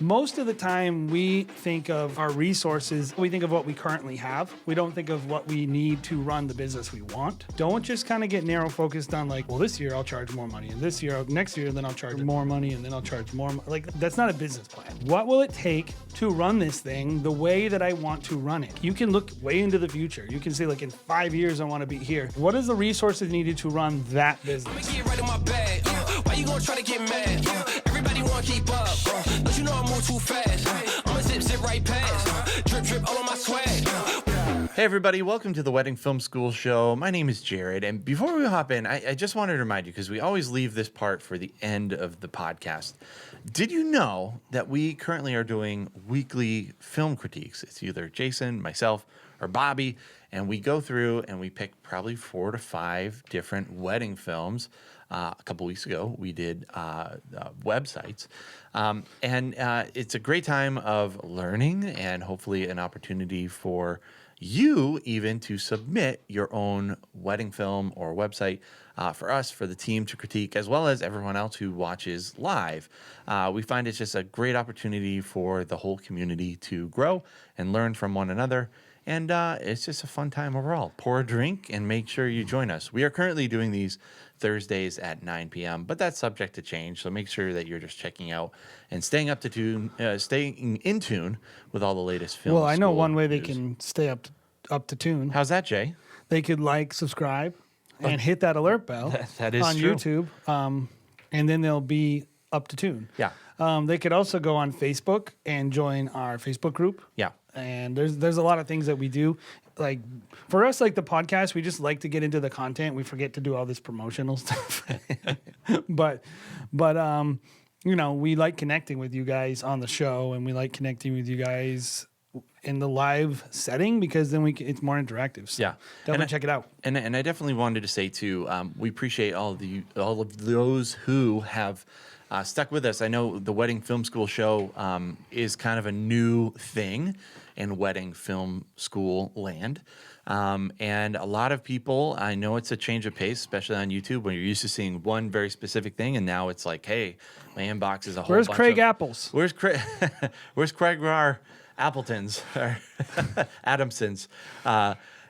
Most of the time, we think of our resources, we think of what we currently have. We don't think of what we need to run the business we want. Don't just kind of get narrow focused on like, well, this year I'll charge more money, and next year, then I'll charge more money, and then I'll charge more. Like, that's not a business plan. What will it take to run this thing the way that I want to run it? You can look way into the future. You can say, like, in 5 years, I want to be here. What is the resources needed to run that business? Get right in my bag. Why you gonna try to get mad? Everybody wanna keep up. Don't you know I move too fast? I'ma zip right past. Drip all on my swag. Hey everybody, welcome to the Wedding Film School Show. My name is Jared, and before we hop in, I just wanted to remind you, because we always leave this part for the end of the podcast. Did you know that we currently are doing weekly film critiques? It's either Jason, myself, or Bobby, and we go through and we pick probably 4 to 5 different wedding films. A couple weeks ago, we did websites, and it's a great time of learning and hopefully an opportunity for you even to submit your own wedding film or website for us, for the team to critique, as well as everyone else who watches live. We find it's just a great opportunity for the whole community to grow and learn from one another. And it's just a fun time overall. Pour a drink and make sure you join us. We are currently doing these Thursdays at 9 p.m., but that's subject to change. So make sure that you're just checking out and staying in tune with all the latest films. Well, I know one way they can stay up to tune. How's that, Jay? They could subscribe, and hit that alert bell that is on true. YouTube, and then they'll be up to tune. Yeah. They could also go on Facebook and join our Facebook group. Yeah. And there's a lot of things that we do. Like for us, like the podcast, we just like to get into the content. We forget to do all this promotional stuff. but you know, we like connecting with you guys on the show, and we like connecting with you guys in the live setting, because then it's more interactive. So Yeah. definitely check it out. And I definitely wanted to say too, we appreciate all of those who have stuck with us. I know the Wedding Film School Show is kind of a new thing in wedding film school land. And a lot of people, I know it's a change of pace, especially on YouTube, when you're used to seeing one very specific thing, and now it's like, hey, my inbox is a whole Where's bunch Craig of... Apples? Where's Craig? Where's Craig Rar Appletons? Or Adamsons?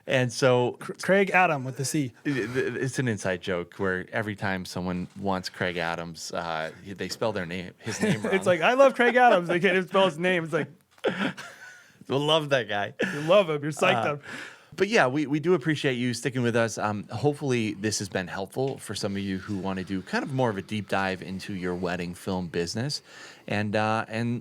And so Craig Adam with the C. It's an inside joke where every time someone wants Craig Adams, they spell his name wrong. It's like, I love Craig Adams. They can't even spell his name. It's like, we love that guy. you love him. You're psyched up. But yeah, we do appreciate you sticking with us. Hopefully this has been helpful for some of you who want to do kind of more of a deep dive into your wedding film business, and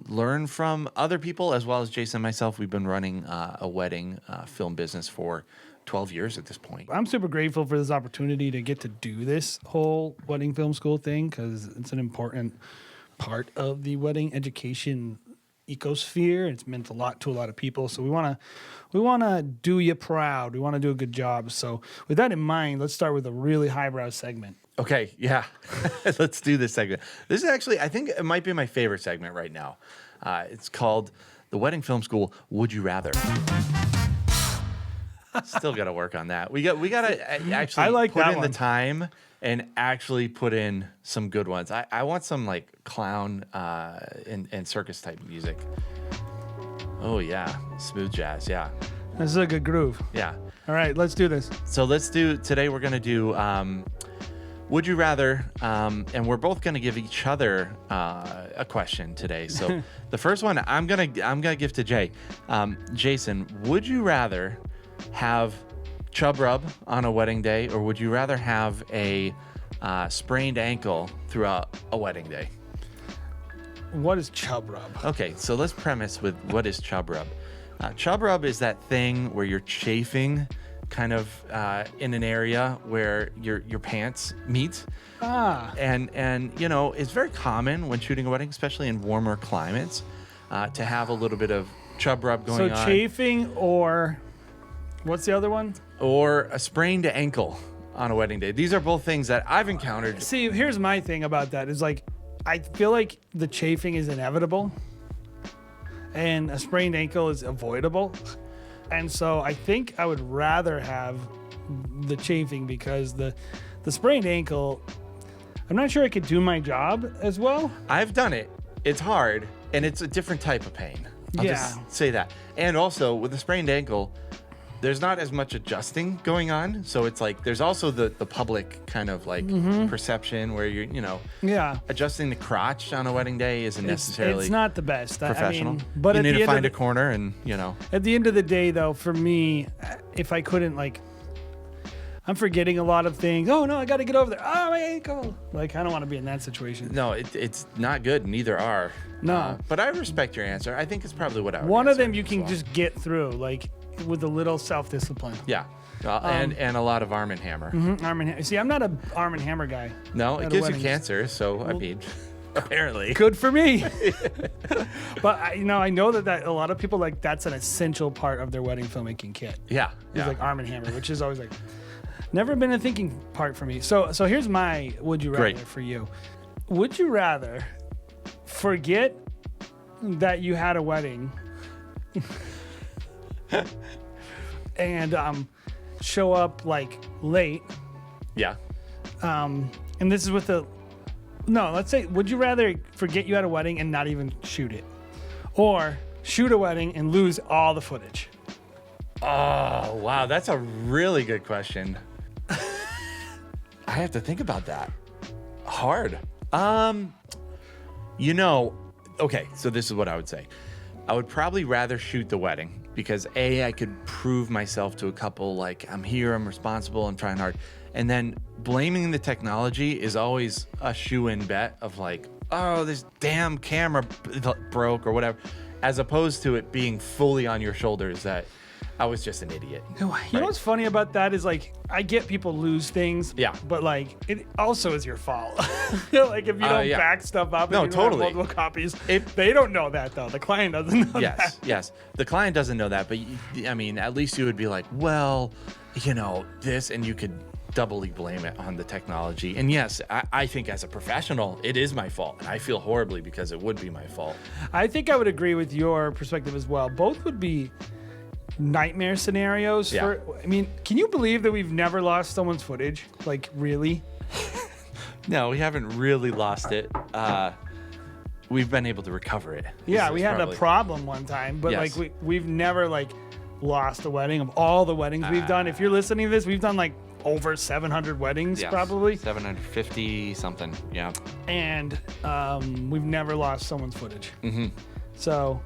learn from other people, as well as Jason and myself. We've been running a wedding film business for 12 years at this point. I'm super grateful for this opportunity to get to do this whole wedding film school thing, because it's an important part of the wedding education ecosphere. It's meant a lot to a lot of people. So we want to do you proud. We want to do a good job. So with that in mind, let's start with a really highbrow segment. Okay, yeah. Let's do this segment. This is actually, I think it might be my favorite segment right now. It's called The Wedding Film School Would You Rather? Still got to work on that. We got to actually put in the time and actually put in some good ones. I want some like clown and circus type music. Oh yeah, smooth jazz. Yeah, This is a good groove. yeah. All right, let's do this. So today we're gonna do Would You Rather, and we're both gonna give each other a question today. So the first one I'm gonna give to Jay. Jason, would you rather have chub rub on a wedding day, or would you rather have a sprained ankle throughout a wedding day? What is chub rub? Okay, so let's premise with what is chub rub. Chub rub is that thing where you're chafing kind of in an area where your pants meet. And you know, it's very common when shooting a wedding, especially in warmer climates, to have a little bit of chub rub going on. So chafing, or what's the other one? Or a sprained ankle on a wedding day. These are both things that I've encountered. See, here's my thing about that is like, I feel like the chafing is inevitable and a sprained ankle is avoidable. And so I think I would rather have the chafing, because the sprained ankle, I'm not sure I could do my job as well. I've done it. It's hard. And it's a different type of pain. I'll Yeah. just say that. And also with a sprained ankle, there's not as much adjusting going on. So it's like there's also the public kind of like perception where you're, Yeah. adjusting the crotch on a wedding day isn't necessarily It's not the best. professional. But you at need the to end of find a the- corner and, At the end of the day, though, for me, if I couldn't, I'm forgetting a lot of things. Oh, no, I got to get over there. Oh, my ankle. I don't want to be in that situation. no, it's not good. Neither are. No. But I respect your answer. I think it's probably what I would One of answer them you as can well. just get through, with a little self-discipline. Yeah. And a lot of arm and hammer. Arm and See, I'm not a arm and hammer guy. No, at it a gives you wedding. cancer. So, I mean, apparently. Good for me. But, I know that a lot of people, that's an essential part of their wedding filmmaking kit. Yeah. It's arm and hammer, which is always never been a thinking part for me. So here's my would you rather Great. for you. Would you rather forget that you had a wedding and show up late? Yeah. And this is with let's say, would you rather forget you had a wedding and not even shoot it? Or shoot a wedding and lose all the footage? Oh, wow. That's a really good question. I have to think about that. Hard. Okay, so this is what I would say. I would probably rather shoot the wedding because I could prove myself to a couple, I'm here, I'm responsible, I'm trying hard. And then blaming the technology is always a shoe-in bet of oh, this damn camera broke or whatever, as opposed to it being fully on your shoulders that I was just an idiot. You know what's funny about that is I get people lose things. Yeah. But it also is your fault. If you don't yeah. back stuff up, No, and you don't have totally. multiple copies, If- they don't know that though. The client doesn't know that. Yes. The client doesn't know that, but at least you would be this, and you could doubly blame it on the technology. And yes, I think as a professional, it is my fault. And I feel horribly because it would be my fault. I think I would agree with your perspective as well. Both would be nightmare scenarios. Yeah. Can you believe that we've never lost someone's footage? Really? No, we haven't really lost it. We've been able to recover it. Yeah, Is we had probably- a problem one time, but Yes. we've never lost a wedding of all the weddings we've done. If you're listening to this, we've done over 700 weddings Yes, probably. 750 something. Yeah. And we've never lost someone's footage. Mm-hmm. So,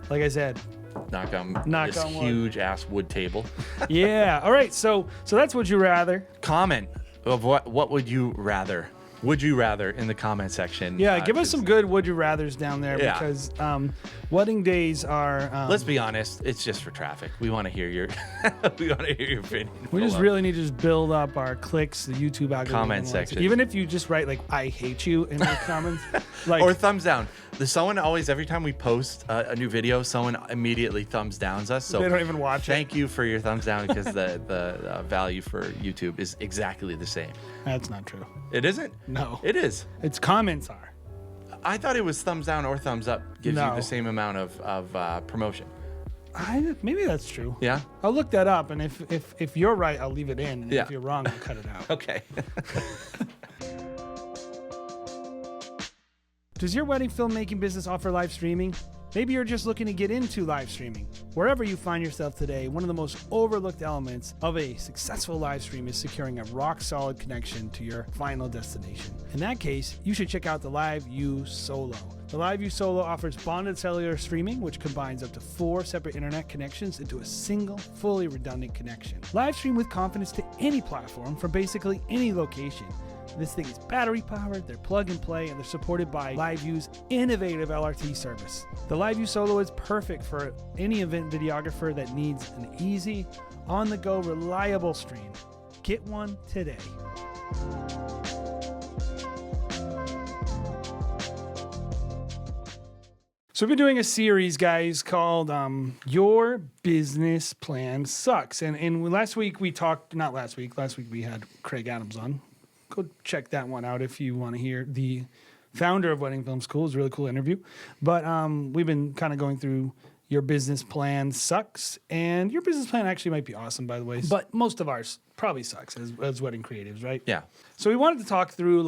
like I said, Knock on Knock this on wood. huge ass wood table. yeah. All right. So that's would you rather. Comment of what would you rather? Would you rather in the comment section? Yeah, give us some good would you rathers down there Yeah. because wedding days are. Let's be honest, it's just for traffic. We want to hear your opinion. We just below. really need to just build up our clicks, the YouTube algorithm. Comment wants it. section. Even if you just write I hate you in the comments, Or thumbs down. Someone always, every time we post a new video, someone immediately thumbs downs us. So they don't even watch it. thank you for your thumbs down because the value for YouTube is exactly the same. That's not true. It isn't? No. It is. Its comments are. I thought it was thumbs down or thumbs up gives you No. the same amount of promotion. Maybe that's true. Yeah? I'll look that up, and if you're right, I'll leave it in. And Yeah. if you're wrong, I'll cut it out. Okay. Does your wedding filmmaking business offer live streaming? Maybe you're just looking to get into live streaming. Wherever you find yourself today, one of the most overlooked elements of a successful live stream is securing a rock-solid connection to your final destination. In that case, you should check out the LiveU Solo. The LiveU Solo offers bonded cellular streaming, which combines up to 4 separate internet connections into a single, fully redundant connection. Live stream with confidence to any platform from basically any location. This thing is battery powered, they're plug and play, and they're supported by LiveU's innovative LRT service. The LiveU Solo is perfect for any event videographer that needs an easy, on-the-go, reliable stream. Get one today. So we've been doing a series, guys, called Your Business Plan Sucks. And last week we had Craig Adams on. Go check that one out if you want to hear the founder of Wedding Film School. It's a really cool interview. But we've been kind of going through Your Business Plan Sucks. And your business plan actually might be awesome, by the way. But most of ours probably sucks as wedding creatives, right? Yeah. So we wanted to talk through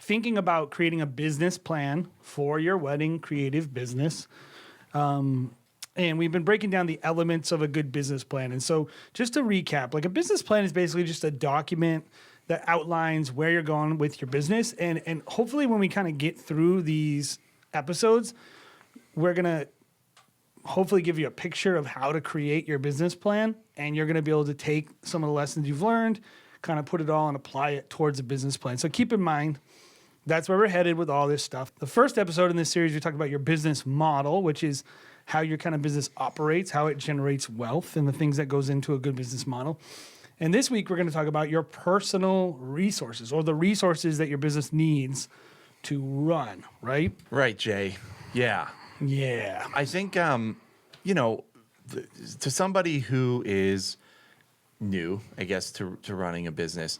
thinking about creating a business plan for your wedding creative business. And we've been breaking down the elements of a good business plan. And so just to recap, like a business plan is basically just a document that outlines where you're going with your business. And hopefully when we kind of get through these episodes, we're going to hopefully give you a picture of how to create your business plan. And you're going to be able to take some of the lessons you've learned, kind of put it all and apply it towards a business plan. So keep in mind, that's where we're headed with all this stuff. The first episode in this series, we talked about your business model, which is how your kind of business operates, how it generates wealth, and the things that goes into a good business model. And this week, we're going to talk about your personal resources, or the resources that your business needs to run, right? Right, Jay. Yeah. Yeah. I think, to somebody who is new, I guess, to running a business,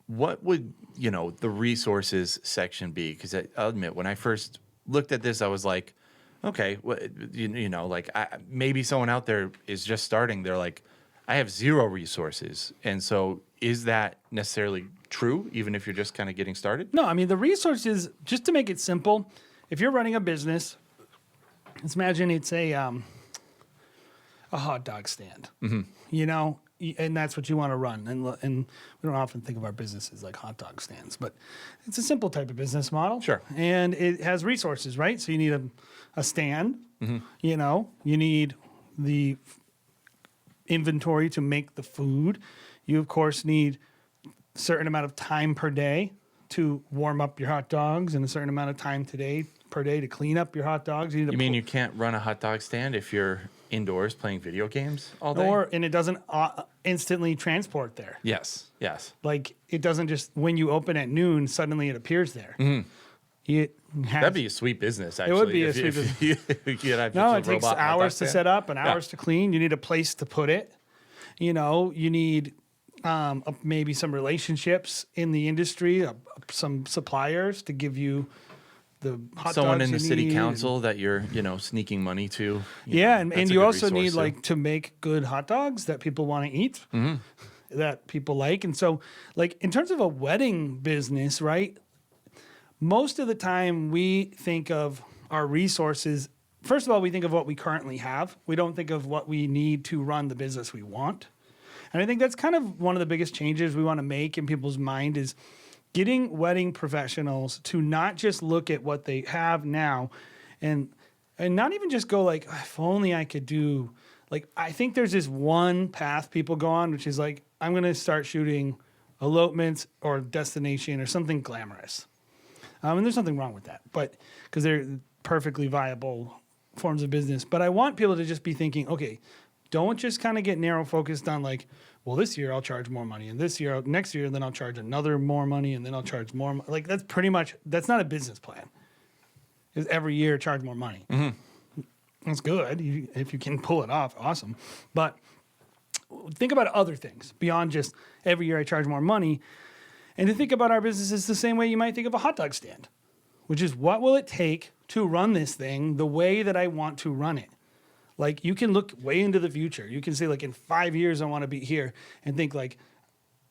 what would, the resources section be? Because I'll admit, when I first looked at this, I was like, okay, maybe someone out there is just starting. They're like, I have zero resources. And so is that necessarily true, even if you're just kind of getting started? No, I mean, the resources, just to make it simple, if you're running a business, let's imagine it's a hot dog stand, and that's what you want to run. And we don't often think of our businesses like hot dog stands, but it's a simple type of business model. Sure. And it has resources, right? So you need a stand, you need the inventory to make the food. You, of course, need a certain amount of time per day to warm up your hot dogs and a certain amount of time per day to clean up your hot dogs. You mean you can't run a hot dog stand if you're indoors playing video games all day? And it doesn't instantly transport there. Yes. Like it doesn't just, when you open at noon, suddenly it appears there. That'd be a sweet business, actually. It would be a sweet business. No, it takes hours to set up and hours to clean. You need a place to put it. You need maybe some relationships in the industry, some suppliers to give you the hot someone dogs in the you city need. council that you're sneaking money to. And you also need too. to make good hot dogs that people want to eat, that people like. And so in terms of a wedding business, right, most of the time we think of our resources. First of all, we think of what we currently have. We don't think of what we need to run the business we want. And I think that's kind of one of the biggest changes we want to make in people's mind is getting wedding professionals to not just look at what they have now and not even just go like, if only I could do, I think there's this one path people go on, which is like, I'm going to start shooting elopements or destination or something glamorous. And there's nothing wrong with that, but because they're perfectly viable forms of business. But I want people to just be thinking, okay, don't just kind of get narrow focused on this year I'll charge more money, and next year, then I'll charge another more money, and then I'll charge more. That's not a business plan. Is every year charge more money. That's good. If you can pull it off, awesome. But think about other things beyond just every year I charge more money. And to think about our businesses the same way you might think of a hot dog stand, which is what will it take to run this thing the way that I want to run it? You can look way into the future. You can say in 5 years, I want to be here, and think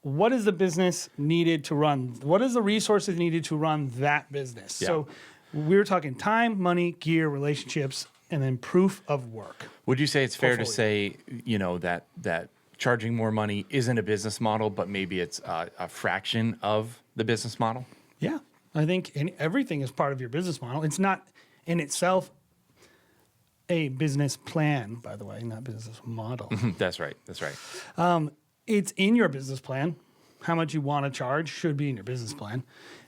what is the business needed to run? What is the resources needed to run that business? Yeah. So we're talking time, money, gear, relationships, and then proof of work. Would you say it's fair to say, that charging more money isn't a business model, but maybe it's a fraction of the business model? Yeah, I think everything is part of your business model. It's not in itself a business plan, by the way, not business model. That's right. It's in your business plan. How much you want to charge should be in your business plan.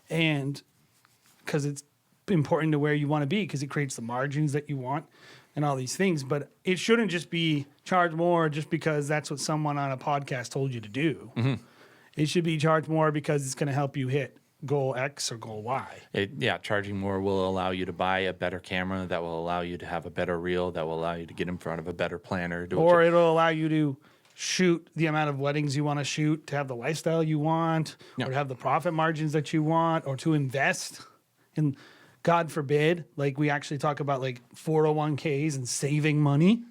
And because it's important to where you want to be, because it creates the margins that you want and all these things. But it shouldn't just be charge more just because that's what someone on a podcast told you to do. It should be charge more because it's going to help you hit goal X or goal Y. Charging more will allow you to buy a better camera, that will allow you to have a better reel, that will allow you to get in front of a better planner. Or it'll allow you to shoot the amount of weddings you want to shoot, to have the lifestyle you want, or to have the profit margins that you want, or to invest in, God forbid, we actually talk about 401ks and saving money.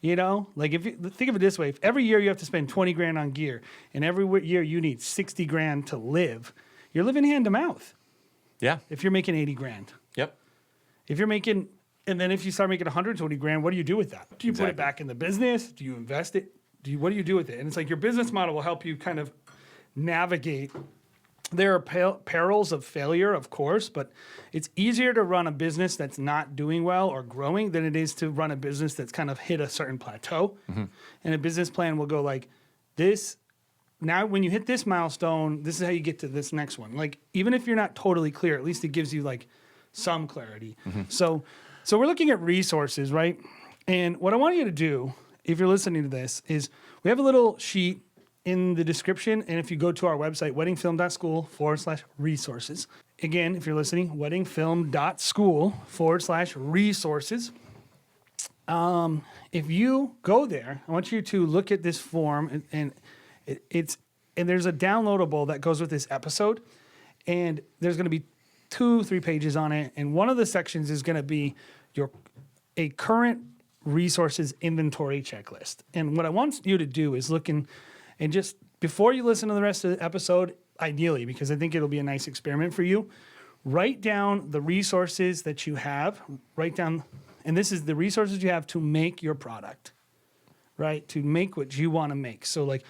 If you think of it this way, if every year you have to spend 20 grand on gear and every year you need 60 grand to live, you're living hand to mouth. Yeah. If you're making 80 grand, Yep. if you're making, and then if you start making 120 grand, what do you do with that? Do you put Exactly. it back in the business? Do you invest it? What do you do with it? And it's like your business model will help you kind of navigate. There are perils of failure, of course, but it's easier to run a business that's not doing well or growing than it is to run a business that's kind of hit a certain plateau. And a business plan will go like this. Now, when you hit this milestone, this is how you get to this next one. Like, even if you're not totally clear, at least it gives you like some clarity. So we're looking at resources, right? And what I want you to do, if you're listening to this, is we have a little sheet in the description. And if you go to our website, weddingfilm.school/resources. Again, if you're listening, weddingfilm.school/resources. If you go there, I want you to look at this form, and there's a downloadable that goes with this episode, and there's going to be 2-3 pages on it, and one of the sections is going to be a current resources inventory checklist. And what I want you to do is look and just before you listen to the rest of the episode, ideally, because I think it'll be a nice experiment for you, write down the resources that you have. Write down, and this is the resources you have to make your product, right? To make what you want to make. So like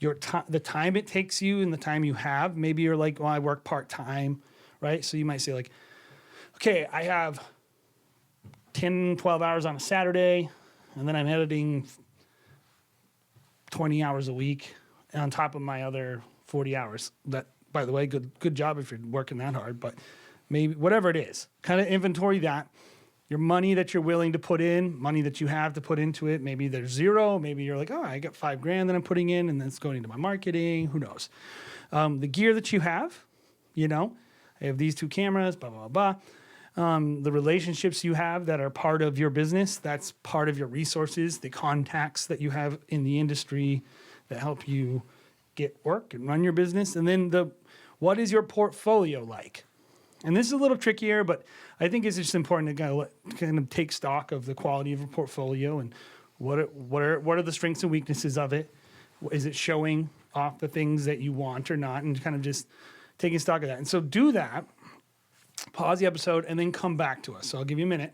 the time it takes you and the time you have. Maybe you're like, well, I work part-time, right? So you might say like, okay, I have 10, 12 hours on a Saturday, and then I'm editing 20 hours a week on top of my other 40 hours. That, by the way, good job if you're working that hard, but maybe whatever it is, kind of inventory that. Your money that you're willing to put in, money that you have to put into it. Maybe there's zero. Maybe you're like, oh, I got $5,000 that I'm putting in, and then it's going into my marketing. Who knows? The gear that you have, I have these 2 cameras, blah, blah, blah. The relationships you have that are part of your business, that's part of your resources, the contacts that you have in the industry that help you get work and run your business. And then what is your portfolio like? And this is a little trickier, but I think it's just important to kind of take stock of the quality of a portfolio and what are the strengths and weaknesses of it. Is it showing off the things that you want or not? And kind of just taking stock of that. And so do that. Pause the episode and then come back to us. So I'll give you a minute.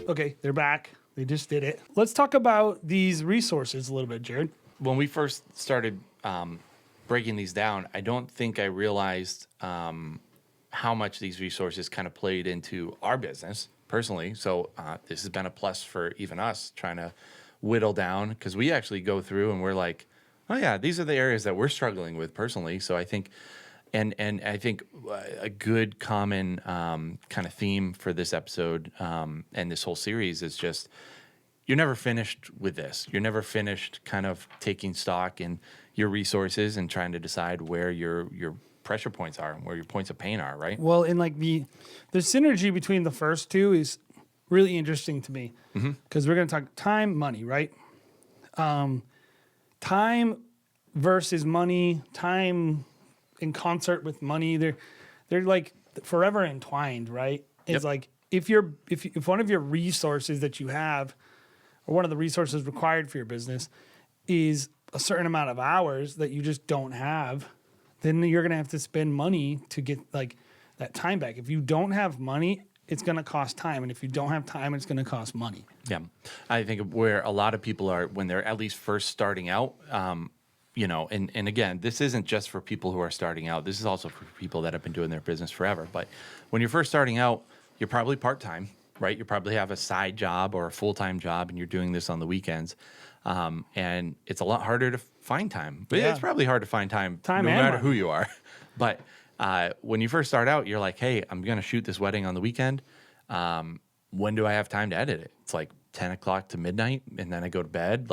Okay, they're back. They just did it. Let's talk about these resources a little bit, Jared. When we first started breaking these down, I don't think I realized how much these resources kind of played into our business personally. So this has been a plus for even us trying to whittle down, because we actually go through and we're like, oh yeah, these are the areas that we're struggling with personally. So I think, and I think a good common kind of theme for this episode and this whole series is just, you're never finished with this. You're never finished kind of taking stock in your resources and trying to decide where your pressure points are and where your points of pain are, right? Well, and like the synergy between the first two is really interesting to me, because we're going to talk time, money, right? Time versus money, time in concert with money, they're like forever entwined, right? It's like if one of your resources that you have, or one of the resources required for your business, is a certain amount of hours that you just don't have, then you're going to have to spend money to get like that time back. If you don't have money, it's going to cost time. And if you don't have time, it's going to cost money. Yeah. I think where a lot of people are when they're at least first starting out, and again, this isn't just for people who are starting out. This is also for people that have been doing their business forever. But when you're first starting out, you're probably part-time, right? You probably have a side job or a full-time job, and you're doing this on the weekends. And it's a lot harder to find time. But it's probably hard to find time no matter who you are. But when you first start out, you're like, hey, I'm going to shoot this wedding on the weekend. When do I have time to edit it? It's like 10 o'clock to midnight, and then I go to bed.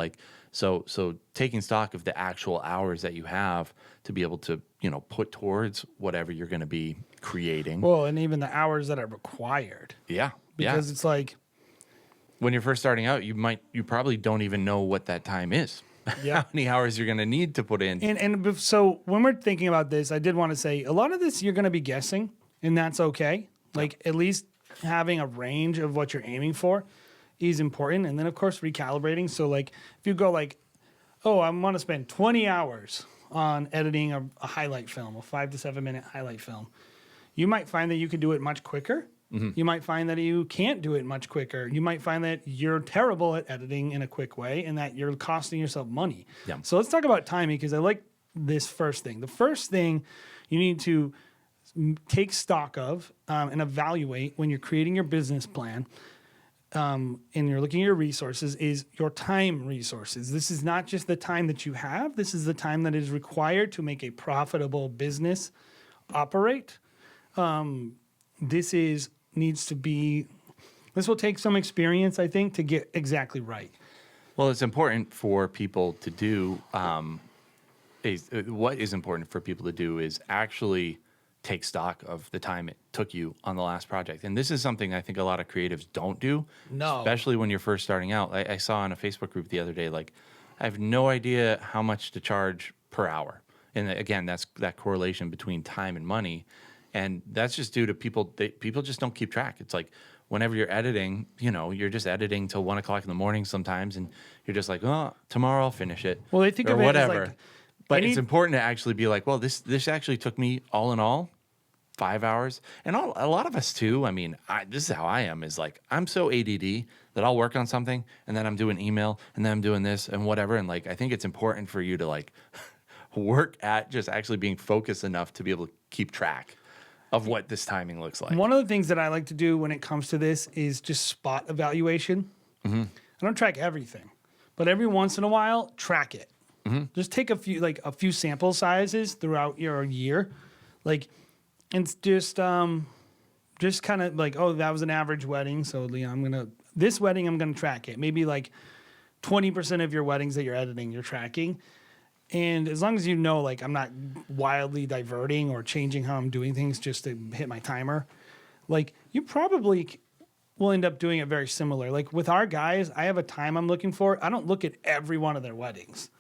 So taking stock of the actual hours that you have to be able to, put towards whatever you're going to be creating. Well, and even the hours that are required. Yeah. Because it's like, when you're first starting out, you probably don't even know what that time is. Yeah. How many hours you're going to need to put in. And so when we're thinking about this, I did want to say a lot of this you're going to be guessing, and that's okay. Like at least having a range of what you're aiming for is important. And then of course recalibrating. So like if you go like, oh, I want to spend 20 hours on editing a highlight film, a 5 to 7 minute highlight film. You might find that you could do it much quicker. You might find that you can't do it much quicker. You might find that you're terrible at editing in a quick way and that you're costing yourself money. Yeah. So let's talk about timing, because I like this first thing. The first thing you need to take stock of and evaluate when you're creating your business plan and you're looking at your resources is your time resources. This is not just the time that you have. This is the time that is required to make a profitable business operate. This will take some experience, I think, to get exactly right. Well, it's important for people to do. What is important for people to do is actually take stock of the time it took you on the last project. And this is something I think a lot of creatives don't do. No. Especially when you're first starting out. I saw in a Facebook group the other day, like, I have no idea how much to charge per hour. And again, that's that correlation between time and money. And that's just due to people just don't keep track. It's like whenever you're editing, you're just editing till 1 o'clock in the morning sometimes, and you're just like, oh, tomorrow I'll finish it. Well, they think or of it whatever. as like but it's important to actually be like, well, this actually took me all in all 5 hours. And a lot of us too. I mean, this is how I am, is like, I'm so ADD that I'll work on something and then I'm doing email and then I'm doing this and whatever. And like, I think it's important for you to like work at just actually being focused enough to be able to keep track of what this timing looks like. One of the things that I like to do when it comes to this is just spot evaluation. I don't track everything, but every once in a while, track it. Just take a few sample sizes throughout your year, and just kind of like, oh, that was an average wedding, so this wedding I'm gonna track it. Maybe like 20% of your weddings that you're editing, you're tracking. And as long as like I'm not wildly diverting or changing how I'm doing things just to hit my timer, like you probably will end up doing it very similar. Like with our guys, I have a time I'm looking for. I don't look at every one of their weddings.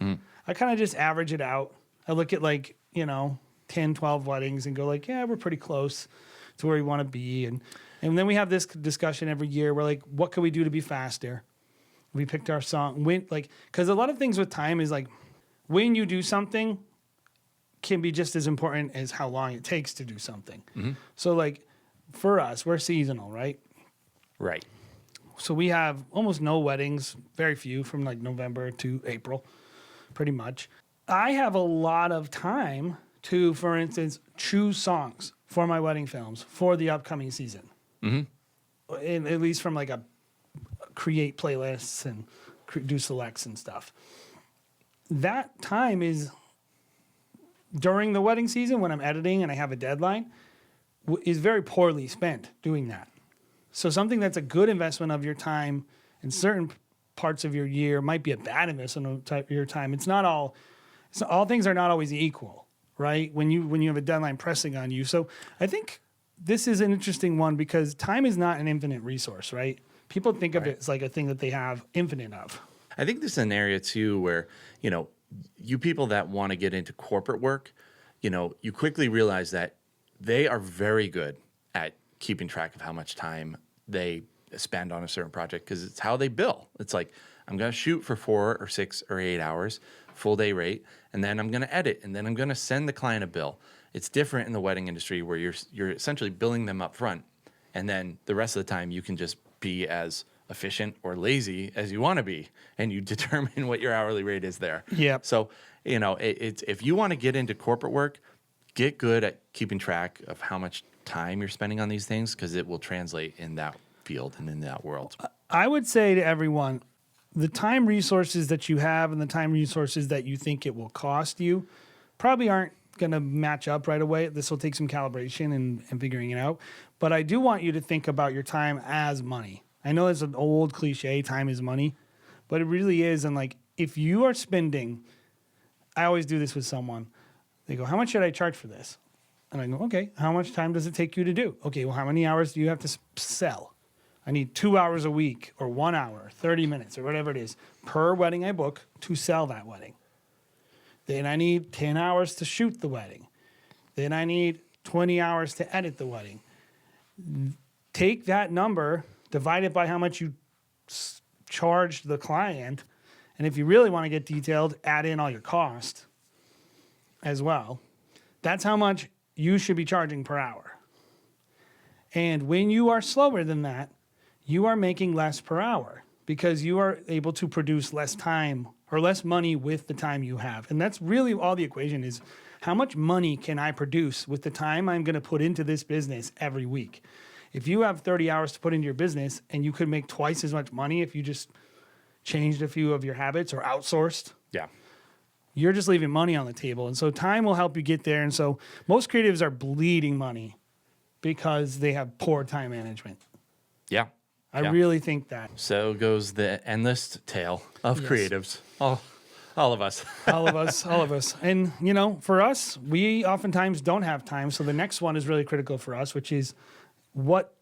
I kind of just average it out. I look at 10, 12 weddings and go like, yeah, we're pretty close to where we want to be. And then we have this discussion every year. We're like, what can we do to be faster? We picked our song. Because a lot of things with time is like, when you do something can be just as important as how long it takes to do something. So like for us, we're seasonal, right? Right. So we have almost no weddings, very few from like November to April, pretty much. I have a lot of time to, for instance, choose songs for my wedding films for the upcoming season. At least from like a create playlists and do selects and stuff. That time is during the wedding season when I'm editing and I have a deadline is very poorly spent doing that. So something that's a good investment of your time in certain parts of your year might be a bad investment of your time. All things are not always equal, right? When you have a deadline pressing on you. So I think this is an interesting one because time is not an infinite resource, right? People think of it as like a thing that they have infinite of. I think this is an area too where, you people that want to get into corporate work, you quickly realize that they are very good at keeping track of how much time they spend on a certain project because it's how they bill. It's like, I'm going to shoot for 4 or 6 or 8 hours, full day rate, and then I'm going to edit, and then I'm going to send the client a bill. It's different in the wedding industry where you're essentially billing them up front, and then the rest of the time you can just be as efficient or lazy as you want to be, and you determine what your hourly rate is there. Yeah. So, it's if you want to get into corporate work, get good at keeping track of how much time you're spending on these things because it will translate in that field and in that world. I would say to everyone, the time resources that you have and the time resources that you think it will cost you probably aren't going to match up right away. This will take some calibration and figuring it out. But I do want you to think about your time as money. I know it's an old cliche, time is money, but it really is. And like, if you are spending, I always do this with someone. They go, how much should I charge for this? And I go, okay, how much time does it take you to do? Okay, well, how many hours do you have to sell? I need 2 hours a week or 1 hour, 30 minutes or whatever it is per wedding I book to sell that wedding. Then I need 10 hours to shoot the wedding. Then I need 20 hours to edit the wedding. Take that number, divide it by how much you charged the client, And if you really want to get detailed, add in all your cost as well. That's how much you should be charging per hour. And when you are slower than that, you are making less per hour because you are able to produce less time or less money with the time you have. And that's really all the equation is. How much money can I produce with the time I'm going to put into this business every week? If you have 30 hours to put into your business and you could make twice as much money if you just changed a few of your habits or outsourced, you're just leaving money on the table. And so time will help you get there. And so most creatives are bleeding money because they have poor time management. Yeah. I really think that. So goes the endless tale of creatives. All of us. all of us. And, you know, for us, we oftentimes don't have time. So the next one is really critical for us, which is what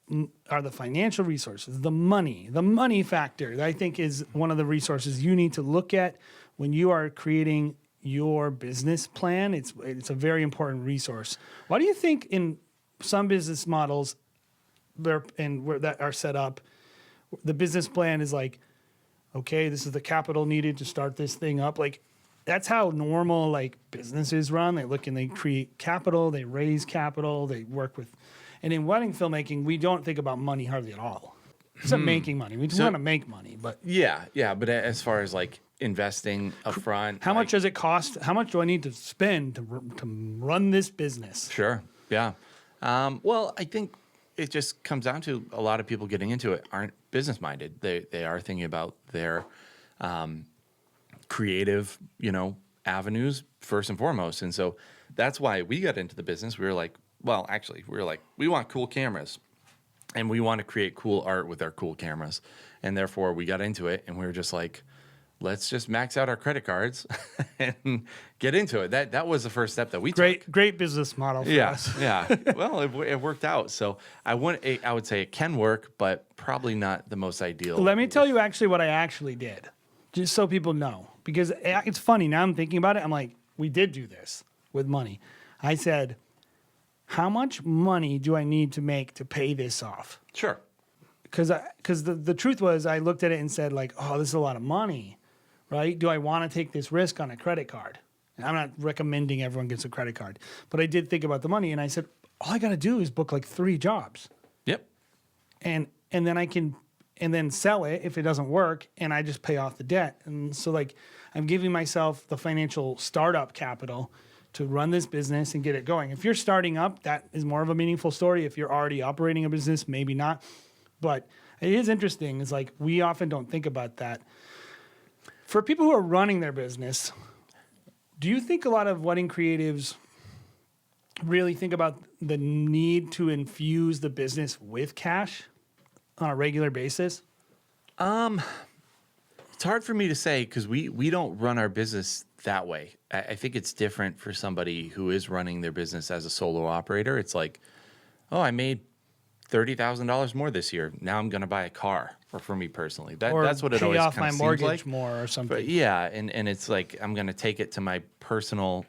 are the financial resources, the money factor that I think is one of the resources you need to look at when you are creating your business plan. It's a very important resource. Why do you think in some business models that are set up, the business plan is like, okay, this is the capital needed to start this thing up. Like, that's how normal like businesses run. They look and they create capital, they raise capital, they work with. And in wedding filmmaking, we don't think about money hardly at all. It's not making money. We just want to make money, but yeah. But as far as like investing upfront, how much does it cost? How much do I need to spend to run this business? Sure. Yeah. Well, I think it just comes down to a lot of people getting into it aren't business minded. They are thinking about their creative, avenues first and foremost. And so that's why we got into the business. We want cool cameras and we want to create cool art with our cool cameras. And therefore we got into it and we were just like, let's just max out our credit cards and get into it. That was the first step that we took. Great business model for us. Yeah. Well, it worked out. So I would say it can work, but probably not the most ideal. Let me tell you actually what I actually did, just so people know. Because it's funny, now I'm thinking about it, I'm like, we did do this with money. I said, how much money do I need to make to pay this off? Sure. Because the truth was, I looked at it and said, like, oh, this is a lot of money, right? Do I want to take this risk on a credit card? And I'm not recommending everyone gets a credit card, but I did think about the money, and I said, all I got to do is book like 3 jobs. Yep. And then I can, and then sell it if it doesn't work, and I just pay off the debt. And so like, I'm giving myself the financial startup capital to run this business and get it going. If you're starting up, that is more of a meaningful story. If you're already operating a business, maybe not. But it is interesting. It's like we often don't think about that. For people who are running their business, do you think a lot of wedding creatives really think about the need to infuse the business with cash on a regular basis? It's hard for me to say because we don't run our business that way. I think it's different for somebody who is running their business as a solo operator. It's like, oh, I made $30,000 more this year. Now I'm going to buy a car. Or for me personally, that's what it always kind of seems like. Pay off my mortgage more or something. But yeah, and it's like I'm going to take it to my personal,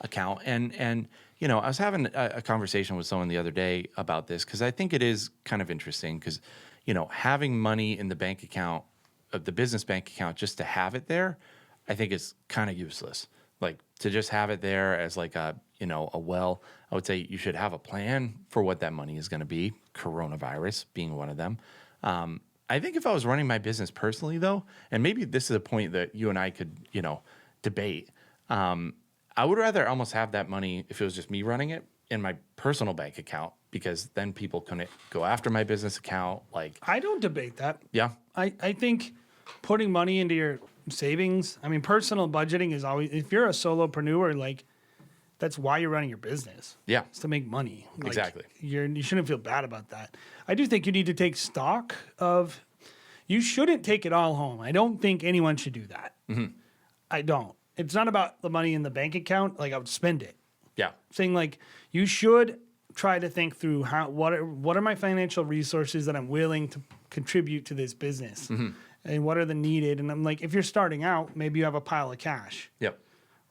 account. And I was having a conversation with someone the other day about this because I think it is kind of interesting because, having money in the bank account, the business bank account, just to have it there, I think is kind of useless. Like to just have it there as like I would say you should have a plan for what that money is going to be. Coronavirus being one of them. I think if I was running my business personally, though, and maybe this is a point that you and I could, debate, I would rather almost have that money, if it was just me running it, in my personal bank account, because then people couldn't go after my business account. Like, I don't debate that. Yeah. I think putting money into your savings, I mean, personal budgeting is always, if you're a solopreneur, like, that's why you're running your business. Yeah. It's to make money. Like, exactly. You shouldn't feel bad about that. I do think you need to take stock of, you shouldn't take it all home. I don't think anyone should do that. Mm-hmm. I don't. It's not about the money in the bank account. Like, I would spend it. Yeah. Saying like, you should try to think through what are my financial resources that I'm willing to contribute to this business, mm-hmm. and what are the needed. And I'm like, if you're starting out, maybe you have a pile of cash. Yep.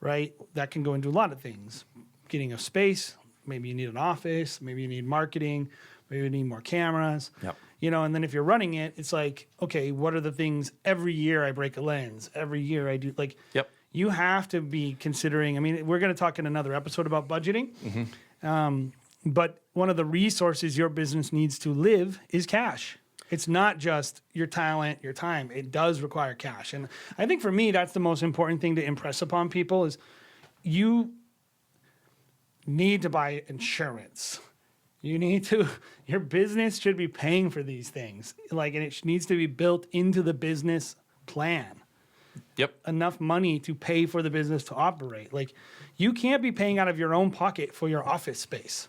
Right? That can go into a lot of things. Getting a space, maybe you need an office, maybe you need marketing, maybe you need more cameras. Yep. You know, and then if you're running it, it's like, okay, what are the things every year I break a lens, every year I do like, Yep. you have to be considering, I mean, we're going to talk in another episode about budgeting. But one of the resources your business needs to live is cash. It's not just your talent, your time. It does require cash. And I think for me, that's the most important thing to impress upon people is you need to buy insurance. You need to, your business should be paying for these things. Like, and it needs to be built into the business plan. Yep. Enough money to pay for the business to operate. Like, you can't be paying out of your own pocket for your office space.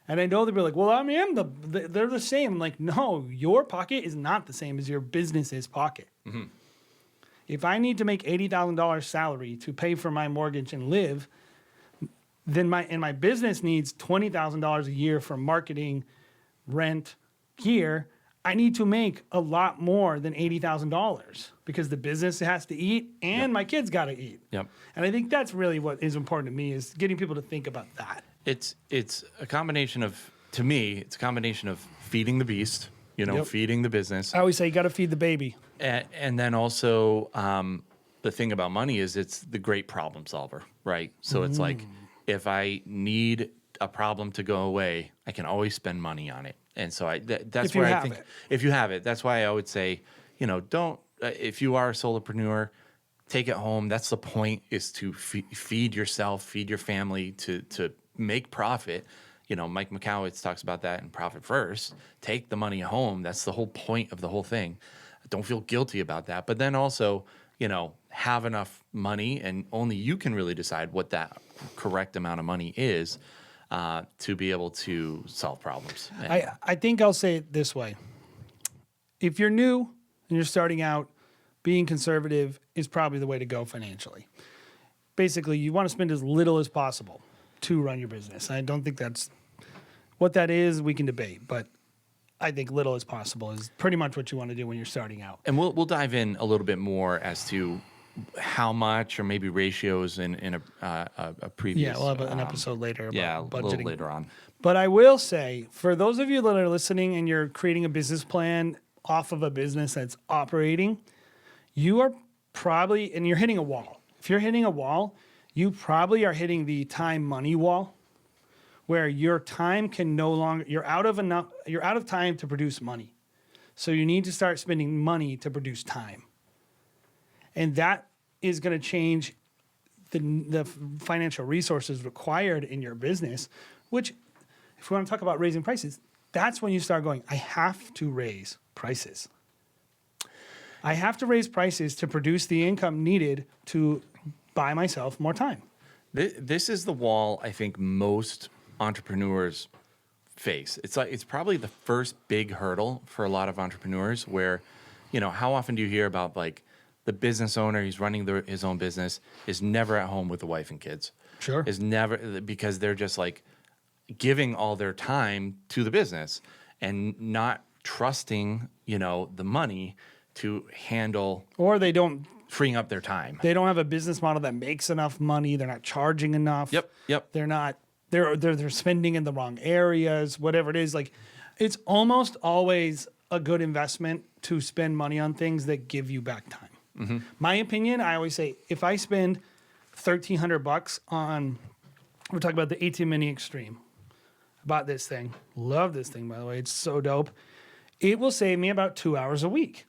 And I know they'll be like, well, I mean, they're the same. I'm like, no, your pocket is not the same as your business's pocket. If I need to make $80,000 salary to pay for my mortgage and live, then my business needs $20,000 a year for marketing, rent, gear. I need to make a lot more than $80,000 because the business has to eat and my kids got to eat. Yep. And I think that's really what is important to me is getting people to think about that. It's a combination of, to me, it's a combination of feeding the beast, you know, Yep. feeding the business. I always say you got to feed the baby. And then also, the thing about money is it's the great problem solver, right? So it's like, if I need a problem to go away, I can always spend money on it. And so that's If you where I have think, it. if you have it, that's why I would say, you know, don't, if you are a solopreneur, take it home. That's the point, is to feed yourself, feed your family, to make profit. You know, Mike McCowitz talks about that in Profit First. Take the money home. That's the whole point of the whole thing. Don't feel guilty about that. But then also, you know, have enough money, and only you can really decide what that correct amount of money is to be able to solve problems. I think I'll say it this way. If you're new and you're starting out, being conservative is probably the way to go financially. Basically, you want to spend as little as possible to run your business. I don't think that's what that is. We can debate, but I think little as possible is pretty much what you want to do when you're starting out. And we'll dive in a little bit more as to how much, or maybe ratios in a previous. Yeah, we'll have an episode later about budgeting. A little later on. But I will say, for those of you that are listening and you're creating a business plan off of a business that's operating, you are probably, and you're hitting a wall. If you're hitting a wall, you probably are hitting the time money wall, where your time can no longer, you're out of time to produce money. So you need to start spending money to produce time. And that is going to change the financial resources required in your business, which, if we want to talk about raising prices, that's when you start going, I have to raise prices. I have to raise prices to produce the income needed to buy myself more time. This is the wall I think most entrepreneurs face. It's probably the first big hurdle for a lot of entrepreneurs, where, you know, how often do you hear about, like, the business owner, he's running his own business, is never at home with the wife and kids. Sure. Is never, because they're just like giving all their time to the business and not trusting, you know, the money to handle, Or they don't freeing up their time. They don't have a business model that makes enough money. They're not charging enough. Yep. They're not. They're spending in the wrong areas. Whatever it is, like, it's almost always a good investment to spend money on things that give you back time. My opinion, I always say, if I spend $1,300 on, we're talking about the 18 Mini Extreme. I bought this thing. Love this thing, by the way. It's so dope. It will save me about 2 hours a week.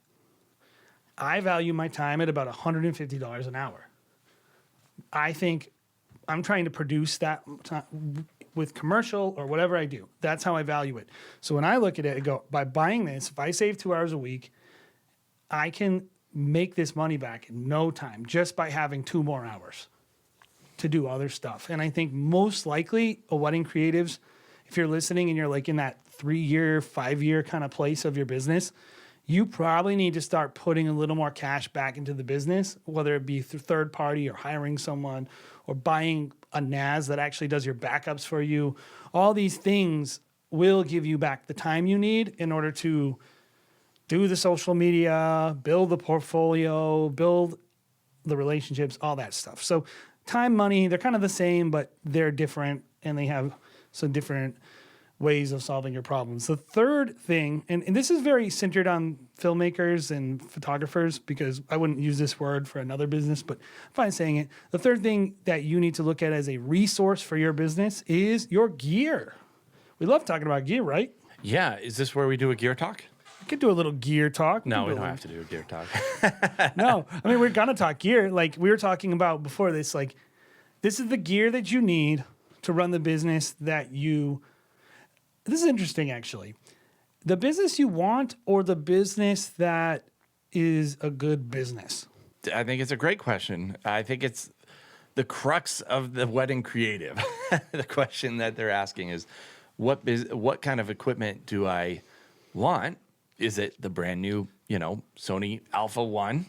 I value my time at about $150 an hour. I think I'm trying to produce that with commercial or whatever I do. That's how I value it. So when I look at it, I go, by buying this, if I save 2 hours a week, I can make this money back in no time just by having 2 more hours to do other stuff. And I think most likely a wedding creatives, if you're listening and you're like in that 3-year, 5-year kind of place of your business, you probably need to start putting a little more cash back into the business, whether it be through third party or hiring someone or buying a NAS that actually does your backups for you. All these things will give you back the time you need in order to do the social media, build the portfolio, build the relationships, all that stuff. So time, money, they're kind of the same, but they're different, and they have some different ways of solving your problems. The third thing, and this is very centered on filmmakers and photographers because I wouldn't use this word for another business, but I'm fine saying it. The third thing that you need to look at as a resource for your business is your gear. We love talking about gear, right? Yeah. Is this where we do a gear talk? We could do a little gear talk. No, we don't have to do a gear talk. No, I mean, we're going to talk gear. Like we were talking about before this, like this is the gear that you need to run the business that you... This is interesting, actually. The business you want or the business that is a good business? I think it's a great question. I think it's the crux of the wedding creative. The question that they're asking is, what kind of equipment do I want? Is it the brand new, Sony Alpha 1?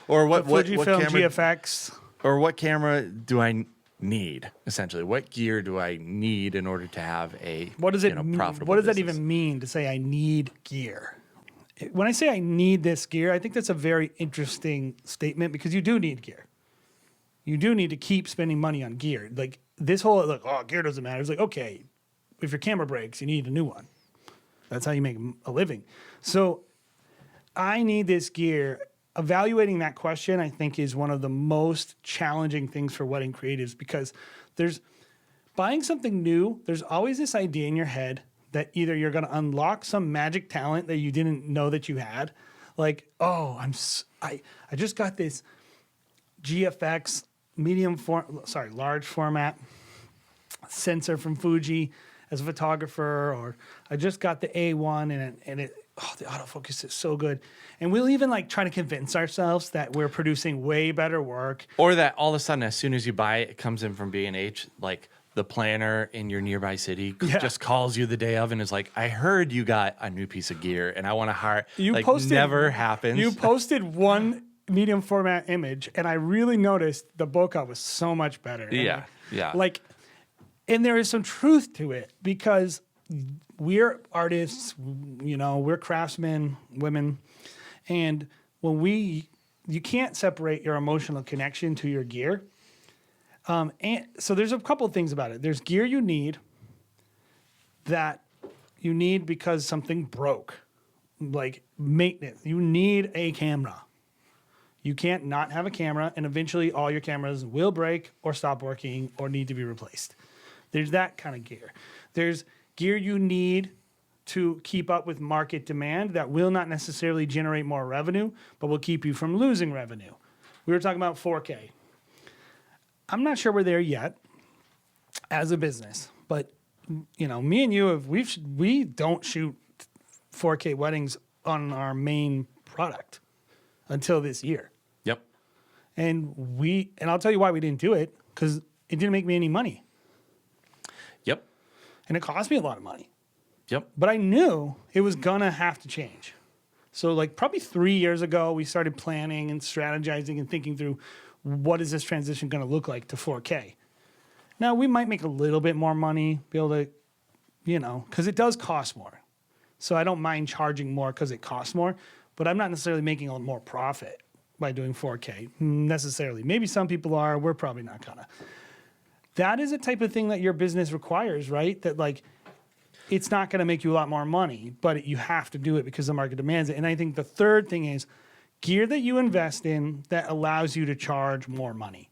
or what Fujifilm camera, GFX? Or what camera do I need, essentially? What gear do I need in order to have a profitable What does that business? even mean to say I need gear? When I say I need this gear, I think that's a very interesting statement because you do need gear. You do need to keep spending money on gear. Like this whole, gear doesn't matter. It's like, okay, if your camera breaks, you need a new one. That's how you make a living. So I need this gear. Evaluating that question, I think, is one of the most challenging things for wedding creatives because there's buying something new. There's always this idea in your head that either you're going to unlock some magic talent that you didn't know that you had, like, oh, I just got this GFX large format sensor from Fuji as a photographer, or I just got the A1 and the autofocus is so good. And we'll even try to convince ourselves that we're producing way better work. Or that all of a sudden, as soon as you buy it, it comes in from B&H, like the planner in your nearby city just calls you the day of and is like, I heard you got a new piece of gear and I want to hire. Never happens. You posted one medium format image and I really noticed the bokeh was so much better. Yeah. And there is some truth to it because we're artists, we're craftsmen, women. And you can't separate your emotional connection to your gear. And so there's a couple of things about it. There's gear you need that you need because something broke, like maintenance. You need a camera. You can't not have a camera, and eventually all your cameras will break or stop working or need to be replaced. There's that kind of gear. There's gear you need to keep up with market demand that will not necessarily generate more revenue, but will keep you from losing revenue. We were talking about 4K. I'm not sure we're there yet as a business, but me and you we don't shoot 4K weddings on our main product until this year. Yep. And I'll tell you why we didn't do it, because it didn't make me any money. Yep. And it cost me a lot of money. Yep. But I knew it was gonna have to change. So probably 3 years ago, we started planning and strategizing and thinking through what is this transition gonna look like to 4K. Now we might make a little bit more money, be able to, because it does cost more. So I don't mind charging more because it costs more, but I'm not necessarily making a more profit by doing 4K necessarily. Maybe some people are, we're probably not gonna. That is a type of thing that your business requires, right? That it's not going to make you a lot more money, but you have to do it because the market demands it. And I think the third thing is gear that you invest in that allows you to charge more money,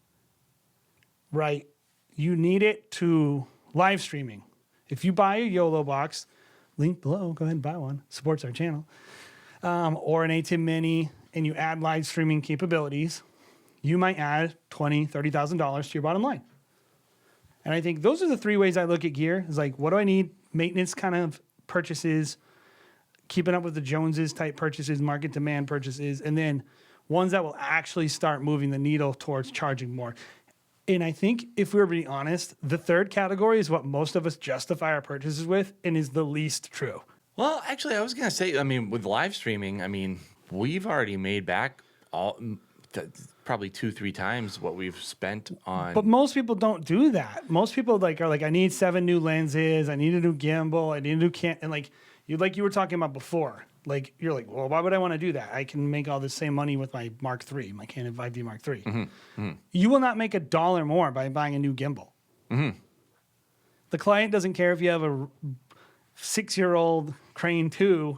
right? You need it to live streaming. If you buy a YOLO box, link below, go ahead and buy one, supports our channel, or an ATEM Mini, and you add live streaming capabilities, you might add $20,000, $30,000 to your bottom line. And I think those are the three ways I look at gear. It's what do I need? Maintenance kind of purchases, keeping up with the Joneses type purchases, market demand purchases, and then ones that will actually start moving the needle towards charging more. And I think if we're being honest, the third category is what most of us justify our purchases with and is the least true. Well, actually, I was going to say, with live streaming, we've already made back probably 2-3 times what we've spent on. But most people don't do that. Most people are I need 7 new lenses, I need a new gimbal, I need a new and you were talking about before. You're well, why would I want to do that? I can make all the same money with my Mark III, my Canon 5D Mark III. Mm-hmm. Mm-hmm. You will not make $1 more by buying a new gimbal. Mm-hmm. The client doesn't care if you have a 6-year-old Crane 2.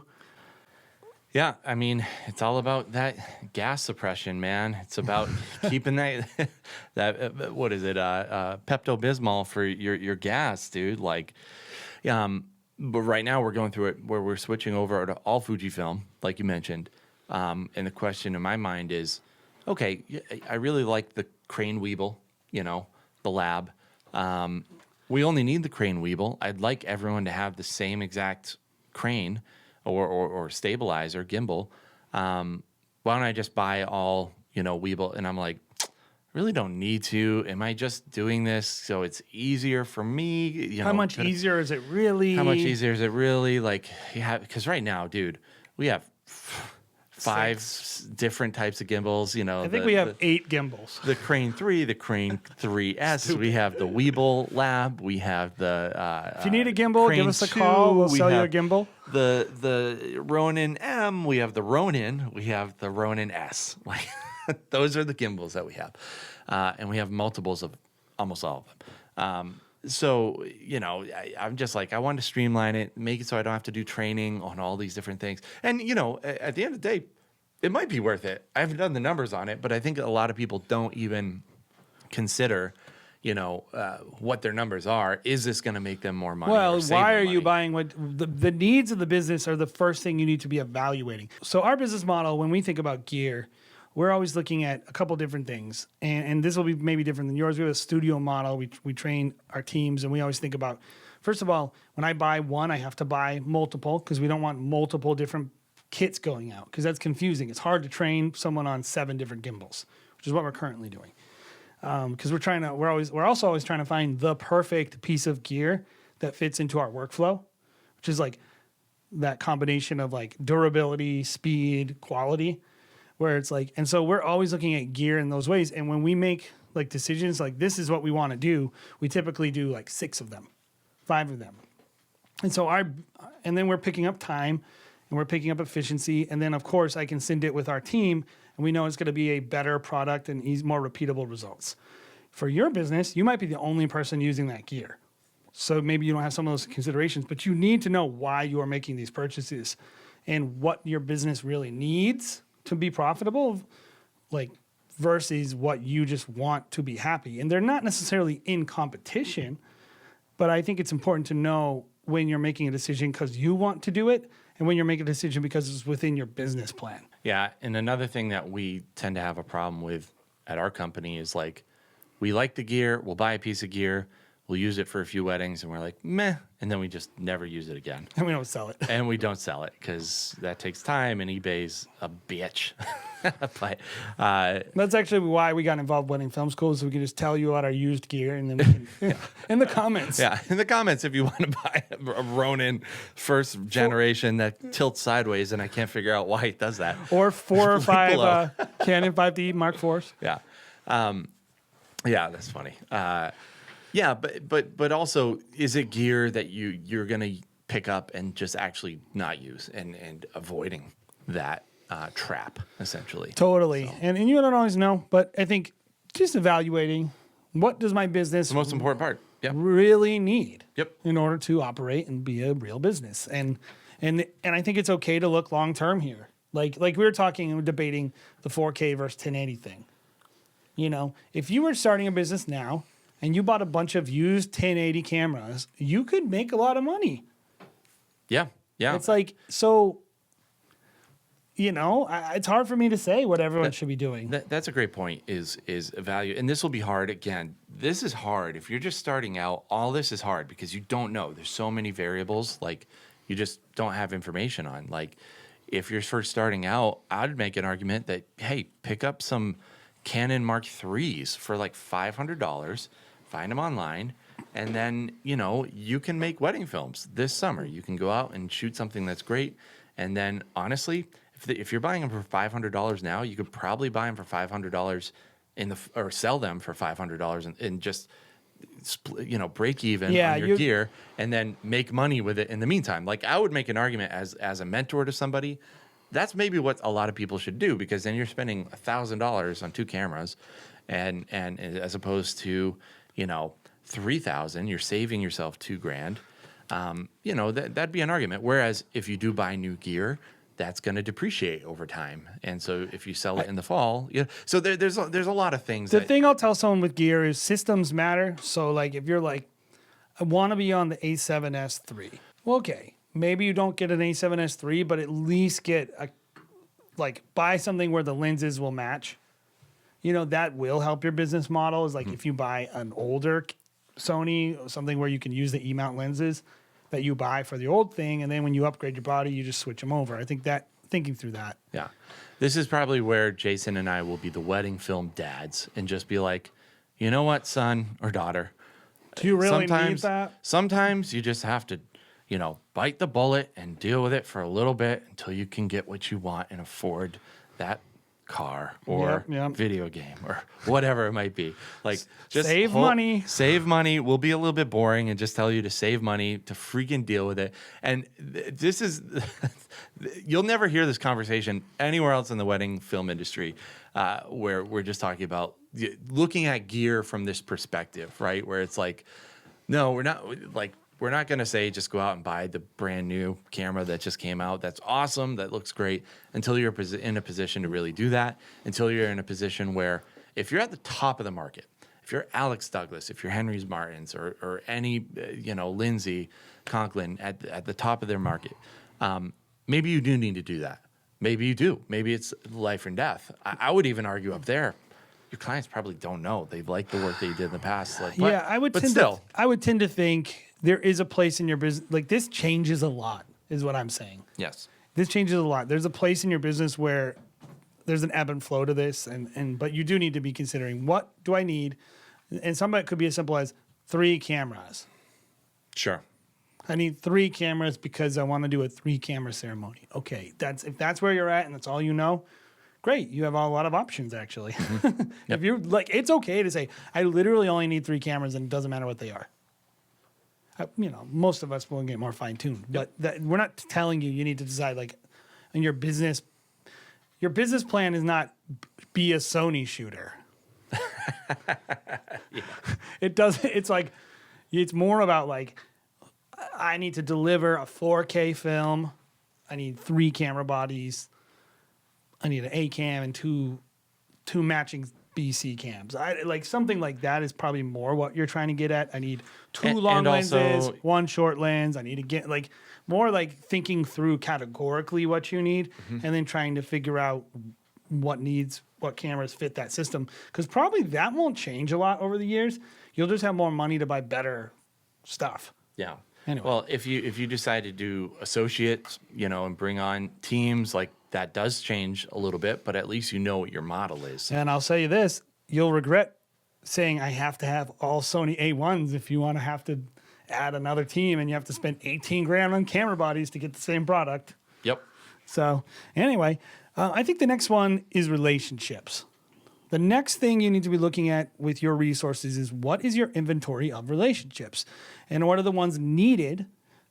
Yeah, I mean, it's all about that gas suppression, man. It's about keeping that what is it, Pepto-Bismol for your gas, dude. Like, but right now we're going through it where we're switching over to all Fujifilm, like you mentioned. And the question in my mind is, okay, I really like the Crane Weeble, the lab. We only need the Crane Weeble. I'd like everyone to have the same exact crane or stabilizer, gimbal. Why don't I just buy all, Weeble? And I'm like, I really don't need to. Am I just doing this so it's easier for me? How much easier is it really? How much easier is it really? Like, because right now, dude, we have 5 different types of gimbals. I think we have 8 gimbals. The Crane 3, the Crane 3S. We have the Weeble Lab. We have the. If you need a gimbal, Crane give us a 2. call. We'll We sell you a have gimbal. The Ronin M. We have the Ronin. We have the Ronin S. Like, those are the gimbals that we have, and we have multiples of almost all of them. So, I'm just like, I want to streamline it, make it so I don't have to do training on all these different things. And, at the end of the day, it might be worth it. I haven't done the numbers on it, but I think a lot of people don't even consider, what their numbers are. Is this going to make them more money? Well, or save why them are you money? buying what the needs of the business are the first thing you need to be evaluating. So our business model, when we think about gear, we're always looking at a couple different things. And this will be maybe different than yours. We have a studio model. We train our teams, and we always think about, first of all, when I buy one, I have to buy multiple because we don't want multiple different kits going out because that's confusing. It's hard to train someone on 7 different gimbals, which is what we're currently doing. Because we're also always trying to find the perfect piece of gear that fits into our workflow, which is like that combination of like durability, speed, quality, where it's like, and so we're always looking at gear in those ways. And when we make like decisions, like this is what we want to do, we typically do like 6 of them, 5 of them. And so and then we're picking up time and we're picking up efficiency. And then of course I can send it with our team and we know it's going to be a better product and more repeatable results. For your business, you might be the only person using that gear. So maybe you don't have some of those considerations, but you need to know why you are making these purchases and what your business really needs to be profitable, like versus what you just want to be happy. And they're not necessarily in competition, but I think it's important to know when you're making a decision because you want to do it and when you're making a decision because it's within your business plan. Yeah, and another thing that we tend to have a problem with at our company is like, we like the gear, we'll buy a piece of gear, we'll use it for a few weddings, and we're like, meh, and then we just never use it again. And we don't sell it. And we don't sell it because that takes time, and eBay's a bitch. But that's actually why we got involved in Wedding Film School, so we can just tell you about our used gear, and then we can, in the comments. yeah, in the comments, if you want to buy a Ronin first generation that tilts sideways, and I can't figure out why it does that. Or 4 or 5 below. Canon 5D Mark IVs. Yeah. Yeah, that's funny. Yeah, but also, is it gear that you're gonna pick up and just actually not use and avoiding that trap essentially? Totally. So. And you don't always know, but I think just evaluating what does my business the most important part. Yeah. really need Yep. in order to operate and be a real business. And I think it's okay to look long term here. Like we were talking and debating the 4K versus 1080 thing. If you were starting a business now and you bought a bunch of used 1080 cameras, you could make a lot of money. Yeah. Yeah. It's like, so, it's hard for me to say what everyone should be doing. That's a great point is value. And this will be hard. Again, this is hard. If you're just starting out, all this is hard because you don't know. There's so many variables like you just don't have information on. Like if you're first starting out, I'd make an argument that, hey, pick up some Canon Mark IIIs for like $500, find them online, and then, you can make wedding films this summer. You can go out and shoot something that's great. And then honestly, if you're buying them for $500 now, you could probably buy them for $500 or sell them for $500 and just, break even on your gear and then make money with it in the meantime. Like I would make an argument as a mentor to somebody. That's maybe what a lot of people should do because then you're spending $1,000 on 2 cameras and as opposed to, $3,000, you're saving yourself $2,000. That'd be an argument. Whereas if you do buy new gear, that's going to depreciate over time. And so if you sell it in the fall, so there's a lot of things. The thing I'll tell someone with gear is systems matter. So like if you're like, I want to be on the A7S III. Well, okay, maybe you don't get an A7S III, but at least get buy something where the lenses will match. That will help your business model. Is like if you buy an older Sony, something where you can use the E-mount lenses that you buy for the old thing, and then when you upgrade your body, you just switch them over. I think that thinking through that. Yeah, this is probably where Jason and I will be the wedding film dads and just be like, you know what, son or daughter, do you really need that? Sometimes you just have to, bite the bullet and deal with it for a little bit until you can get what you want and afford that car or video game or whatever it might be. Like, just save money. Save money. We'll be a little bit boring and just tell you to save money to freaking deal with it. And this is, you'll never hear this conversation anywhere else in the wedding film industry where we're just talking about looking at gear from this perspective, right? Where it's like, no, we're not going to say just go out and buy the brand new camera that just came out. That's awesome. That looks great. Until you're in a position to really do that. Until you're in a position where if you're at the top of the market, if you're Alex Douglas, if you're Henry Martins or any, Lindsay Conklin at the top of their market, maybe you do need to do that. Maybe you do. Maybe it's life and death. I would even argue up there, your clients probably don't know. They like the work that you did in the past. I would tend to think there is a place in your business. Like, this changes a lot, is what I'm saying. Yes. This changes a lot. There's a place in your business where there's an ebb and flow to this, but you do need to be considering, what do I need? And some of it could be as simple as 3 cameras. Sure. I need 3 cameras because I want to do a 3-camera ceremony. Okay, if that's where you're at and that's all you know, great. You have a lot of options, actually. Mm-hmm. Yep. If you're like, it's okay to say, I literally only need 3 cameras and it doesn't matter what they are. Most of us will get more fine-tuned, but we're not telling you need to decide, like, in your business plan is not be a Sony shooter. It doesn't, it's like, it's more about like, I need to deliver a 4K film. I need 3 camera bodies. I need an A cam and two matching BC cams. Like something like that is probably more what you're trying to get at. I need 2 long lenses, 1 short lens. I need to get like more like thinking through categorically what you need, and then trying to figure out what cameras fit that system. Because probably that won't change a lot over the years. You'll just have more money to buy better stuff. Yeah. Anyway. Well, if you decide to do associates, and bring on teams, like, that does change a little bit, but at least you know what your model is. And I'll say this, you'll regret saying I have to have all Sony A1s if you want to have to add another team and you have to spend $18,000 on camera bodies to get the same product. Yep. So anyway, I think the next one is relationships. The next thing you need to be looking at with your resources is, what is your inventory of relationships? And what are the ones needed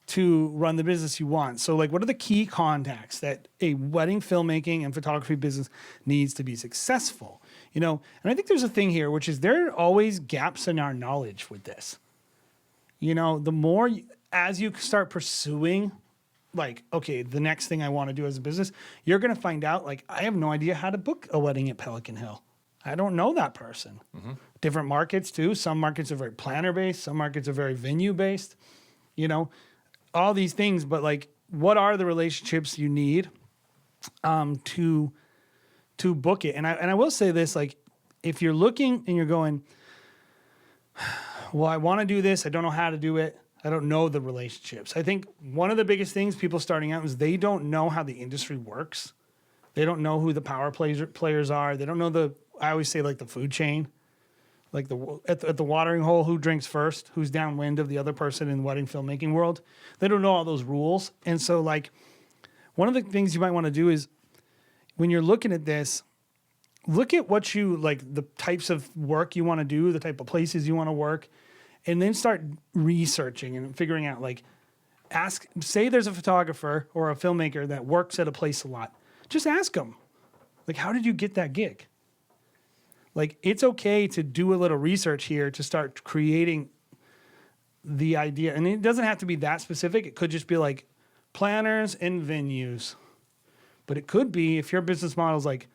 to run the business you want? So like, what are the key contacts that a wedding filmmaking and photography business needs to be successful? And I think there's a thing here, which is there are always gaps in our knowledge with this. The more, as you start pursuing, like, okay, the next thing I want to do as a business, you're going to find out, like, I have no idea how to book a wedding at Pelican Hill. I don't know that person. Mm-hmm. Different markets too. Some markets are very planner based. Some markets are very venue based. All these things, but like, what are the relationships you need to book it? And I will say this, like, if you're looking and you're going, well, I want to do this, I don't know how to do it, I don't know the relationships. I think one of the biggest things people starting out is they don't know how the industry works. They don't know who the power players are. They don't know I always say, like, the food chain. Like at the watering hole, who drinks first, who's downwind of the other person in the wedding filmmaking world. They don't know all those rules. And so, like, one of the things you might want to do is, when you're looking at this, look at what the types of work you want to do, the type of places you want to work, and then start researching and figuring out, like, say there's a photographer or a filmmaker that works at a place a lot. Just ask them, like, how did you get that gig? Like, it's okay to do a little research here to start creating the idea, and it doesn't have to be that specific. It could just be like planners and venues. But it could be if your business model is like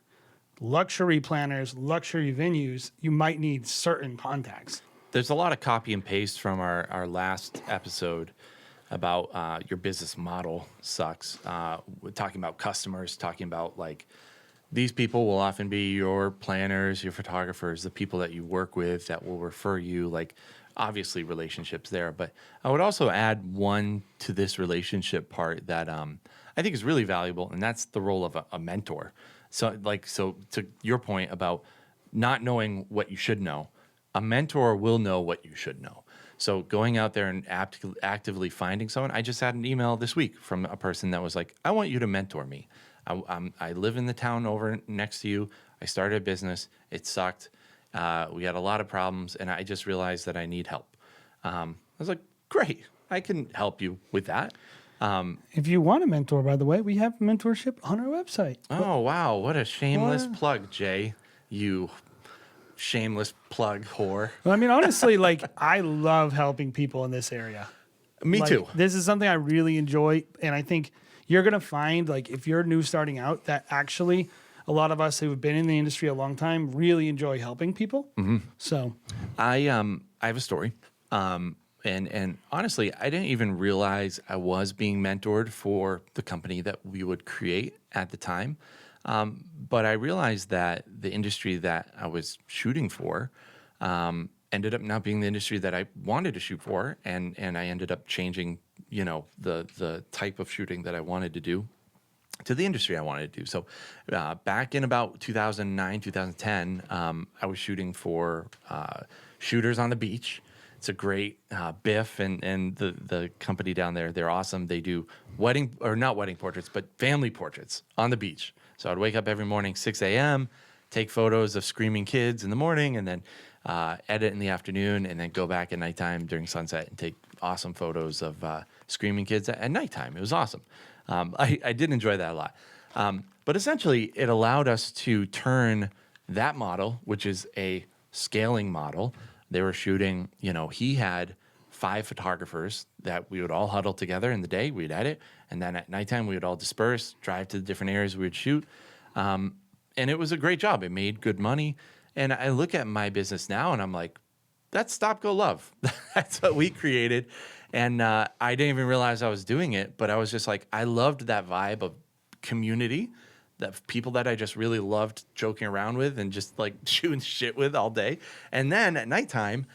luxury planners, luxury venues, you might need certain contacts. There's a lot of copy and paste from our last episode about your business model sucks. We're talking about customers, talking about like these people will often be your planners, your photographers, the people that you work with that will refer you, like obviously relationships there. But I would also add one to this relationship part that I think is really valuable, and that's the role of a mentor. So to your point about not knowing what you should know, a mentor will know what you should know. So going out there and actively finding someone, I just had an email this week from a person that was like, I want you to mentor me. I live in the town over next to you. I started a business. It sucked. We had a lot of problems, and I just realized that I need help. I was like, great. I can help you with that. If you want a mentor, by the way, we have mentorship on our website. Oh, wow. What a shameless plug, Jay. You shameless plug whore. Well, I mean, honestly, like I love helping people in this area. Me too. This is something I really enjoy, and I think you're gonna find, like, if you're new starting out, that actually a lot of us who have been in the industry a long time really enjoy helping people. Mm-hmm. So, I have a story, and honestly, I didn't even realize I was being mentored for the company that we would create at the time. But I realized that the industry that I was shooting for ended up not being the industry that I wanted to shoot for, and I ended up changing, the type of shooting that I wanted to do to the industry I wanted to do. So back in about 2009, 2010, I was shooting for Shooters on the Beach. It's a great Biff and the company down there. They're awesome. They do not wedding portraits, but family portraits on the beach. So I'd wake up every morning, 6 a.m., take photos of screaming kids in the morning, and then edit in the afternoon, and then go back at nighttime during sunset and take awesome photos of screaming kids at nighttime. It was awesome. I did enjoy that a lot. But essentially, it allowed us to turn that model, which is a scaling model. They were shooting, he had 5 photographers that we would all huddle together in the day. We'd edit. And then at nighttime, we would all disperse, drive to the different areas we would shoot. And it was a great job. It made good money. And I look at my business now and I'm like, that's Stop, Go, Love. That's what we created. And I didn't even realize I was doing it. But I was just like, I loved that vibe of community, that people that I just really loved joking around with and just like shooting shit with all day. And then at nighttime,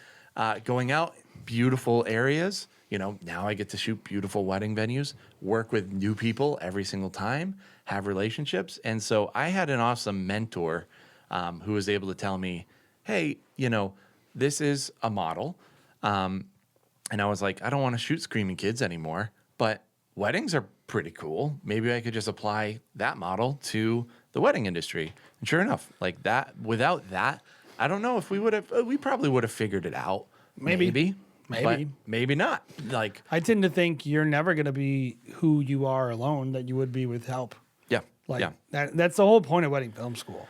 going out, beautiful areas. Now I get to shoot beautiful wedding venues, work with new people every single time, have relationships. And so I had an awesome mentor who was able to tell me, hey, this is a model. And I was like, I don't want to shoot screaming kids anymore, but weddings are pretty cool. Maybe I could just apply that model to the wedding industry. And sure enough, like that, without that, I don't know if we probably would have figured it out. Maybe. But maybe not. Like, I tend to think you're never going to be who you are alone, that you would be with help. Yeah. That's the whole point of wedding film school.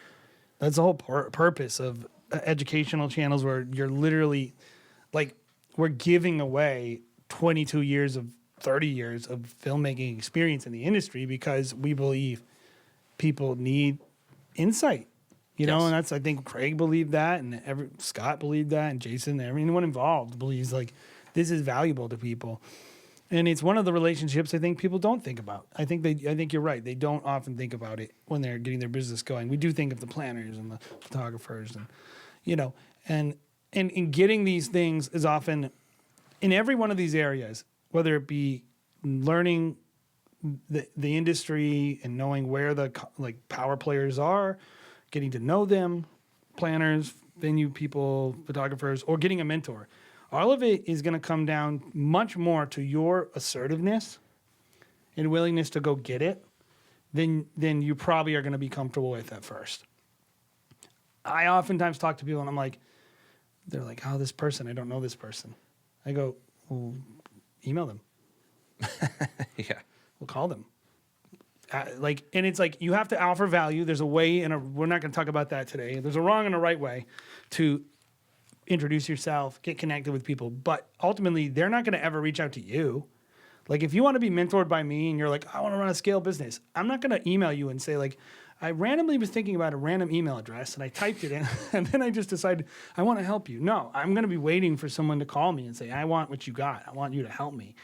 That's the whole purpose of educational channels, where you're literally like, we're giving away 22 years of 30 years of filmmaking experience in the industry because we believe people need insight. And that's, I think Craig believed that, and Scott believed that, and Jason, everyone involved believes like this is valuable to people. And it's one of the relationships I think people don't think about. I think you're right. They don't often think about it when they're getting their business going. We do think of the planners and the photographers, and in getting these things is often in every one of these areas, whether it be learning the industry and knowing where the power players are, getting to know them, planners, venue people, photographers, or getting a mentor. All of it is going to come down much more to your assertiveness and willingness to go get it than you probably are going to be comfortable with at first. I oftentimes talk to people and I'm like, they're like, oh, this person, I don't know this person. I go, well, email them. Yeah. We'll call them. And it's like, you have to offer value. There's a way, we're not going to talk about that today. There's a wrong and a right way to introduce yourself, get connected with people. But ultimately, they're not going to ever reach out to you. Like if you want to be mentored by me and you're like, I want to run a scale business, I'm not going to email you and say like, I randomly was thinking about a random email address and I typed it in and then I just decided I want to help you. No, I'm going to be waiting for someone to call me and say, I want what you got. I want you to help me.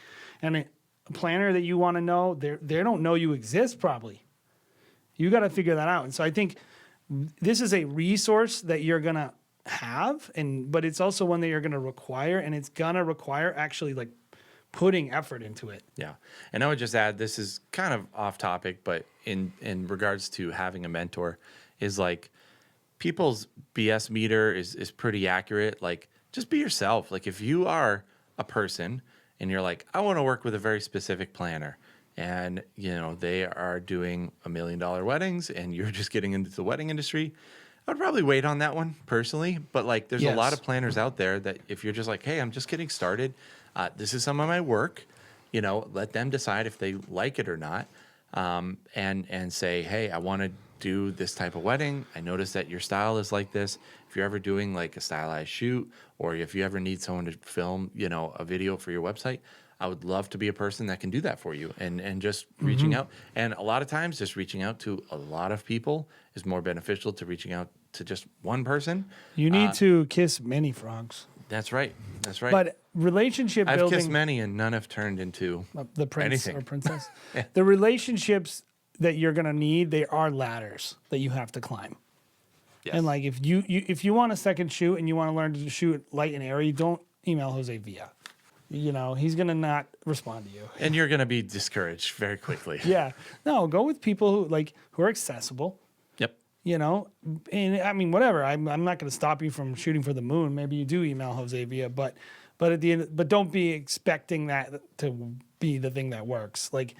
And a planner that you want to know, they don't know you exist probably. You got to figure that out. And so I think this is a resource that you're going to have, but it's also one that you're going to require, and it's going to require actually like putting effort into it. Yeah. And I would just add, this is kind of off topic, but in regards to having a mentor is like people's BS meter is pretty accurate. Like just be yourself. Like if you are a person and you're like, I want to work with a very specific planner and, you know, they are doing $1 million weddings and you're just getting into the wedding industry, I would probably wait on that one personally. But like there's a lot of planners out there that if you're just like, hey, I'm just getting started, this is some of my work, you know, let them decide if they like it or not. And say, hey, I want to do this type of wedding. I noticed that your style is like this. If you're ever doing like a stylized shoot, or if you ever need someone to film, you know, a video for your website, I would love to be a person that can do that for you. And just reaching out. And a lot of times just reaching out to a lot of people is more beneficial to reaching out to just one person. You need to kiss many frogs. That's right. That's right. But relationship I've building, kissed many and none have turned into the prince anything. or princess. The relationships that you're going to need, they are ladders that you have to climb. Yes. And like if you want a second shoot and you want to learn to shoot light and airy, don't email Jose Villa. You know, he's going to not respond to you. And you're going to be discouraged very quickly. Yeah. No, go with people who are accessible. Yep. You know, and I mean, whatever. I'm not going to stop you from shooting for the moon. Maybe you do email Jose Villa, but at the end, but don't be expecting that to be the thing that works. Like,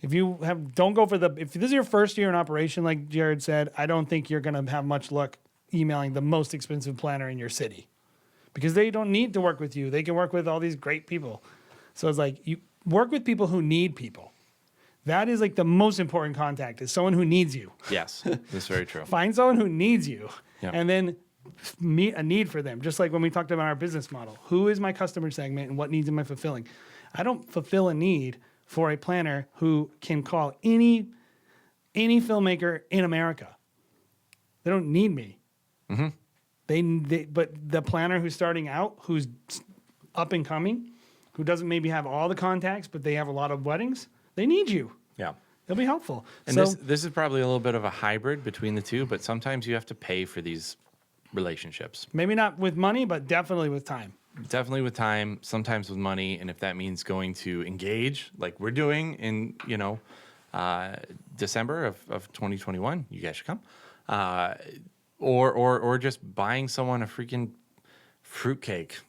if this is your first year in operation, like Jared said, I don't think you're going to have much luck emailing the most expensive planner in your city, because they don't need to work with you. They can work with all these great people. So it's like you work with people who need people. That is like the most important contact, is someone who needs you. Yes, that's very true. Find someone who needs you, Yep. and then meet a need for them. Just like when we talked about our business model. Who is my customer segment and what needs am I fulfilling? I don't fulfill a need for a planner who can call any filmmaker in America. They don't need me. Mm-hmm. But the planner who's starting out, who's up and coming, who doesn't maybe have all the contacts, but they have a lot of weddings, they need you. Yeah. They'll be helpful. And so, this is probably a little bit of a hybrid between the two, but sometimes you have to pay for these relationships. maybe not with money, but definitely with time. Definitely with time, sometimes with money, and if that means going to engage, like we're doing in, you know, December of 2021, you guys should come. Or just buying someone a freaking fruitcake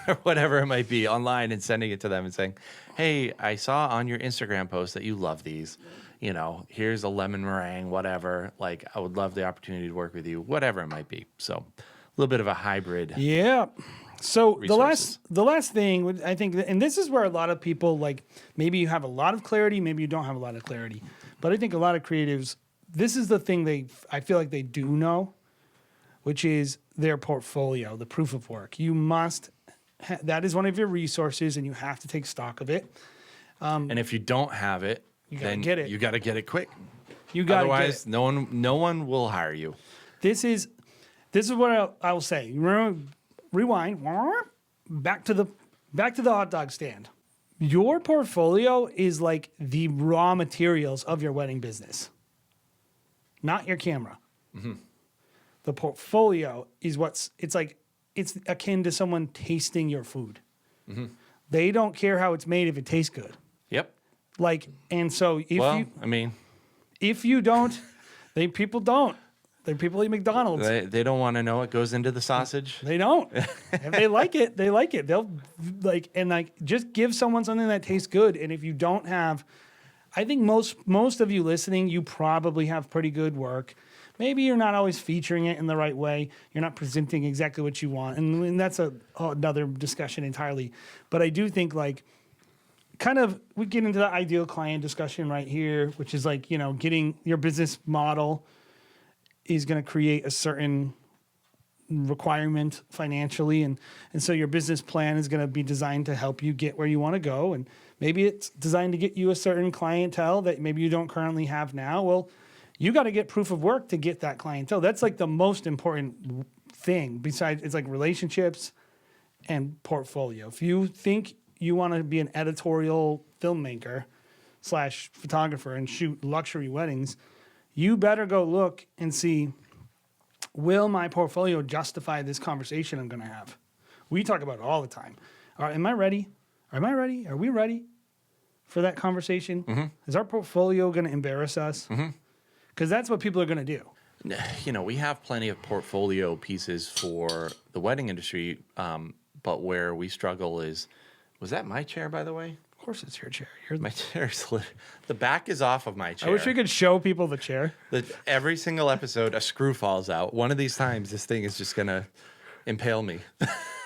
or whatever it might be online and sending it to them and saying, hey, I saw on your Instagram post that you love these. You know, here's a lemon meringue, whatever. Like, I would love the opportunity to work with you, whatever it might be. So, a little bit of a hybrid. Yeah. So Resources. the last thing I think, and this is where a lot of people, like, maybe you have a lot of clarity, maybe you don't have a lot of clarity, but I think a lot of creatives, this is the thing I feel like they do know, which is their portfolio, the proof of work. You must, that is one of your resources, and you have to take stock of it. And if you don't have it, You gotta then get it. you got to get it quick. You got to get Otherwise, it. no one will hire you. This is what I will say. Remember, rewind back to the hot dog stand. Your portfolio is like the raw materials of your wedding business, not your camera. Mm-hmm. The portfolio is it's akin to someone tasting your food. Mm-hmm. They don't care how it's made if it tastes good. Yep. Like, and so if you don't, people don't. People eat McDonald's. They don't want to know what goes into the sausage. They don't. If they like it, they like it. They'll just give someone something that tastes good. And if you don't have, I think most of you listening, you probably have pretty good work. Maybe you're not always featuring it in the right way. You're not presenting exactly what you want. And that's another discussion entirely. But I do think we get into the ideal client discussion right here, which is getting your business model is going to create a certain requirement financially, and so your business plan is going to be designed to help you get where you want to go, and maybe it's designed to get you a certain clientele that maybe you don't currently have now. Well, you got to get proof of work to get that clientele. That's like the most important thing. Besides, it's like relationships and portfolio. If you think you want to be an editorial filmmaker / photographer and shoot luxury weddings, you better go look and see, will my portfolio justify this conversation I'm going to have? We talk about it all the time. Am I ready? Am I ready? Are we ready for that conversation? Mm-hmm. Is our portfolio going to embarrass us? Because that's what people are going to do. You know, we have plenty of portfolio pieces for the wedding industry, but where we struggle is, was that my chair, by the way? Of course it's your chair. My chair's the back is off of my chair. I wish we could show people the chair. Every single episode, a screw falls out. One of these times, this thing is just going to impale me.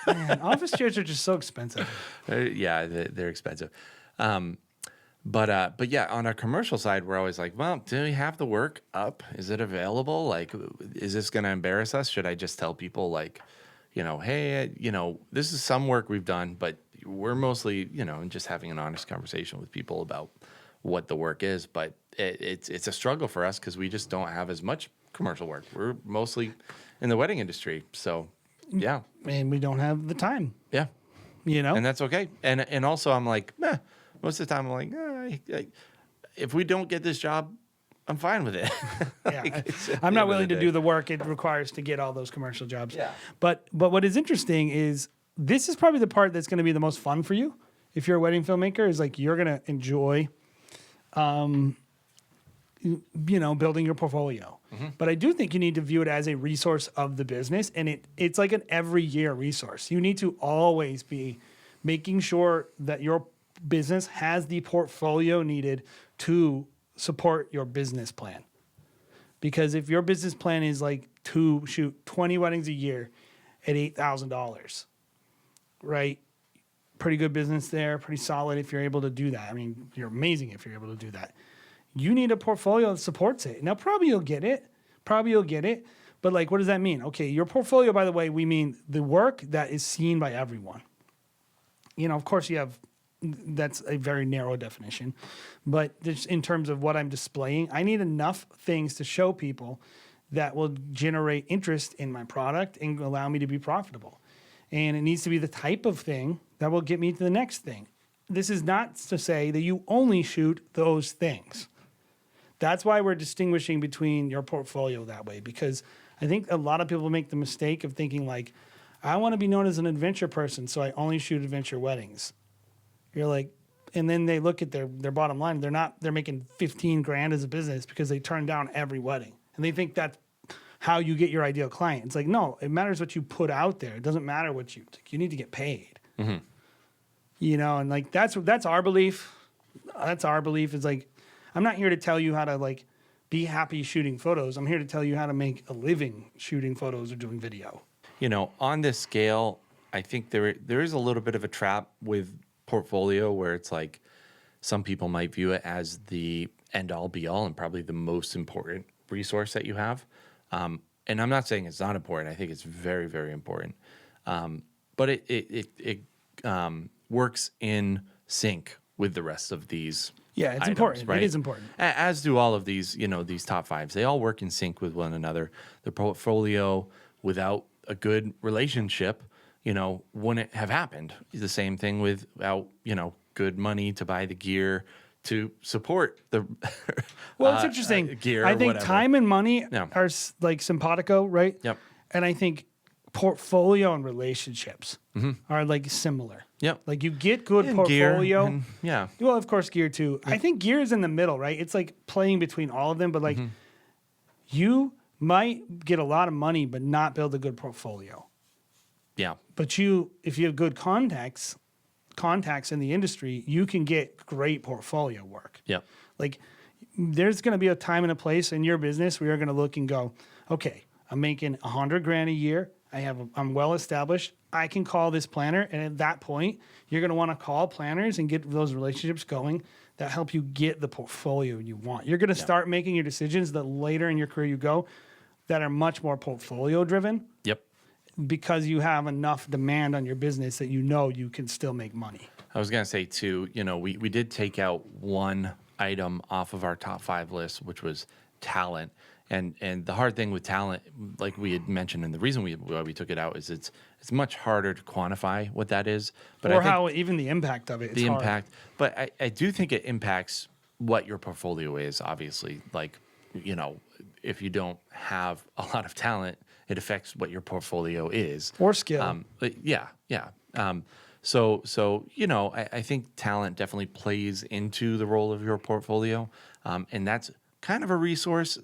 Man, office chairs are just so expensive. Yeah, they're expensive. But yeah, on our commercial side, we're always like, well, do we have the work up? Is it available? Like, is this going to embarrass us? Should I just tell people, like, you know, hey, you know, this is some work we've done, but we're mostly, you know, just having an honest conversation with people about what the work is. But it's a struggle for us because we just don't have as much commercial work. We're mostly in the wedding industry. So, yeah. And we don't have the time. Yeah. You know? And that's okay. And also I'm like, most of the time I'm like, if we don't get this job, I'm fine with it. Yeah, I'm not willing to do the work it requires to get all those commercial jobs. Yeah. But what is interesting is this is probably the part that's going to be the most fun for you if you're a wedding filmmaker, is like you're going to enjoy, you know, building your portfolio. Mm-hmm. But I do think you need to view it as a resource of the business, and it's like an every year resource. You need to always be making sure that your business has the portfolio needed to support your business plan. Because if your business plan is like to shoot 20 weddings a year at $8,000, right? Pretty good business there, pretty solid if you're able to do that. I mean, you're amazing if you're able to do that. You need a portfolio that supports it. Now, probably you'll get it. But like, what does that mean? Okay, your portfolio, by the way, we mean the work that is seen by everyone. You know, of course you have, that's a very narrow definition, but just in terms of what I'm displaying, I need enough things to show people that will generate interest in my product and allow me to be profitable. And it needs to be the type of thing that will get me to the next thing. This is not to say that you only shoot those things. That's why we're distinguishing between your portfolio that way, because I think a lot of people make the mistake of thinking like, I want to be known as an adventure person, so I only shoot adventure weddings. You're like, and then they look at their bottom line. They're making 15 grand as a business because they turn down every wedding. And they think that's how you get your ideal client. It's like, no, it matters what you put out there. It doesn't matter what you need to get paid. Mm-hmm. You know, and like, that's our belief. That's our belief. Is like, I'm not here to tell you how to like be happy shooting photos. I'm here to tell you how to make a living shooting photos or doing video. You know, on this scale, I think there is a little bit of a trap with portfolio where it's like some people might view it as the end all be all and probably the most important resource that you have. And I'm not saying it's not important. I think it's very, very important. But it works in sync with the rest of these. Yeah, it's items, important. Right? It is important. As do all of these, you know, these top fives. They all work in sync with one another. The portfolio without a good relationship, you know, wouldn't have happened. The same thing without, you know, good money to buy the gear to support the well, it's interesting. Gear. I think whatever. time and money are like simpatico, right? Yep. And I think portfolio and relationships are like similar. Yep. Like you get good and portfolio. Gear and, yeah. Well, of course, gear too. I think gear is in the middle, right? It's like playing between all of them, but like you might get a lot of money, but not build a good portfolio. Yeah. But if you have good contacts in the industry, you can get great portfolio work. Yeah. Like there's going to be a time and a place in your business where you're going to look and go, okay, I'm making $100,000 a year. I'm well established. I can call this planner. And at that point, you're going to want to call planners and get those relationships going that help you get the portfolio you want. You're going to start making your decisions that later in your career you go that are much more portfolio driven. Yep. because you have enough demand on your business that you can still make money. I was going to say too, we did take out one item off of our top 5 list, which was talent. And the hard thing with talent, like we had mentioned, and the reason why we took it out is it's much harder to quantify what that is. But Or how even the impact of it. The impact. But I do think it impacts what your portfolio is, obviously. Like, if you don't have a lot of talent, it affects what your portfolio is. Or skill. Yeah. So I think talent definitely plays into the role of your portfolio, and that's kind of a resource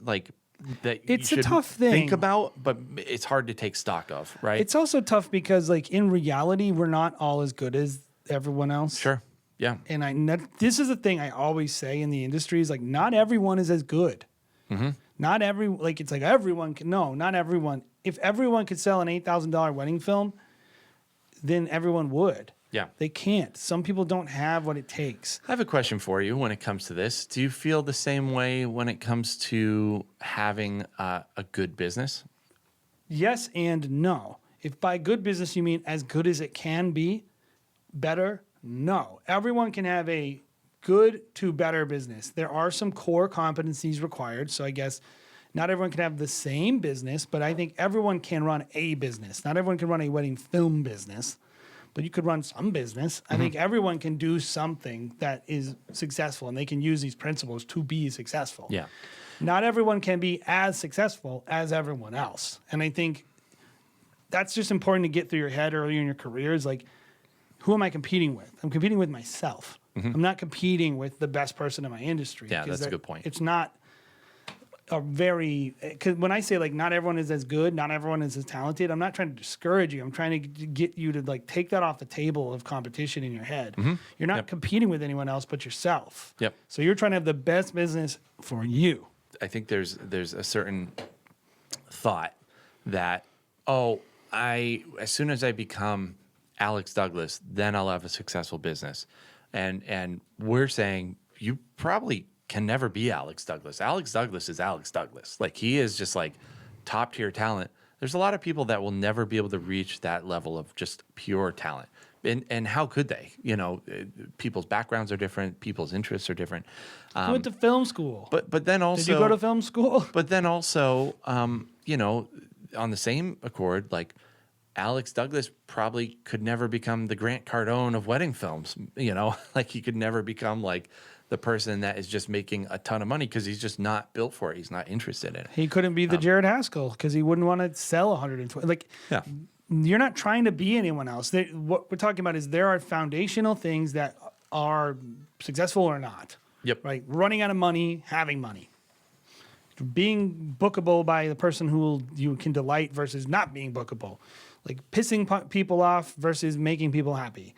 that it's you a should tough thing. think about, but it's hard to take stock of, right? It's also tough because, in reality, we're not all as good as everyone else. Sure. Yeah. And this is the thing I always say in the industry is not everyone is as good. Mm-hmm. Not everyone can. No, not everyone. If everyone could sell an $8,000 wedding film, then everyone would. Yeah. They can't. Some people don't have what it takes. I have a question for you when it comes to this. Do you feel the same way when it comes to having a good business? Yes and no. If by good business you mean as good as it can be, better, no. Everyone can have a good to better business. There are some core competencies required. So I guess not everyone can have the same business, but I think everyone can run a business. Not everyone can run a wedding film business, but you could run some business. I think everyone can do something that is successful, and they can use these principles to be successful. Yeah. Not everyone can be as successful as everyone else. And I think that's just important to get through your head early in your career is who am I competing with? I'm competing with myself. I'm not competing with the best person in my industry. Yeah, that's a good point. It's not because when I say not everyone is as good, not everyone is as talented, I'm not trying to discourage you. I'm trying to get you to take that off the table of competition in your head. You're not competing with anyone else but yourself. Yep. So you're trying to have the best business for you. I think there's a certain thought that, as soon as I become Alex Douglas, then I'll have a successful business. And we're saying you probably can never be Alex Douglas. Alex Douglas is Alex Douglas. He is just top tier talent. There's a lot of people that will never be able to reach that level of just pure talent. And how could they? People's backgrounds are different. People's interests are different. I went to film school. But then also, did you go to film school? But then also, on the same accord, Alex Douglas probably could never become the Grant Cardone of wedding films. He could never become the person that is just making a ton of money because he's just not built for it. He's not interested in it. He couldn't be the Jared Haskell because he wouldn't want to sell 120. Yeah. You're not trying to be anyone else. What we're talking about is there are foundational things that are successful or not. Yep. Right. Running out of money, having money. Being bookable by the person who you can delight versus not being bookable. Pissing people off versus making people happy.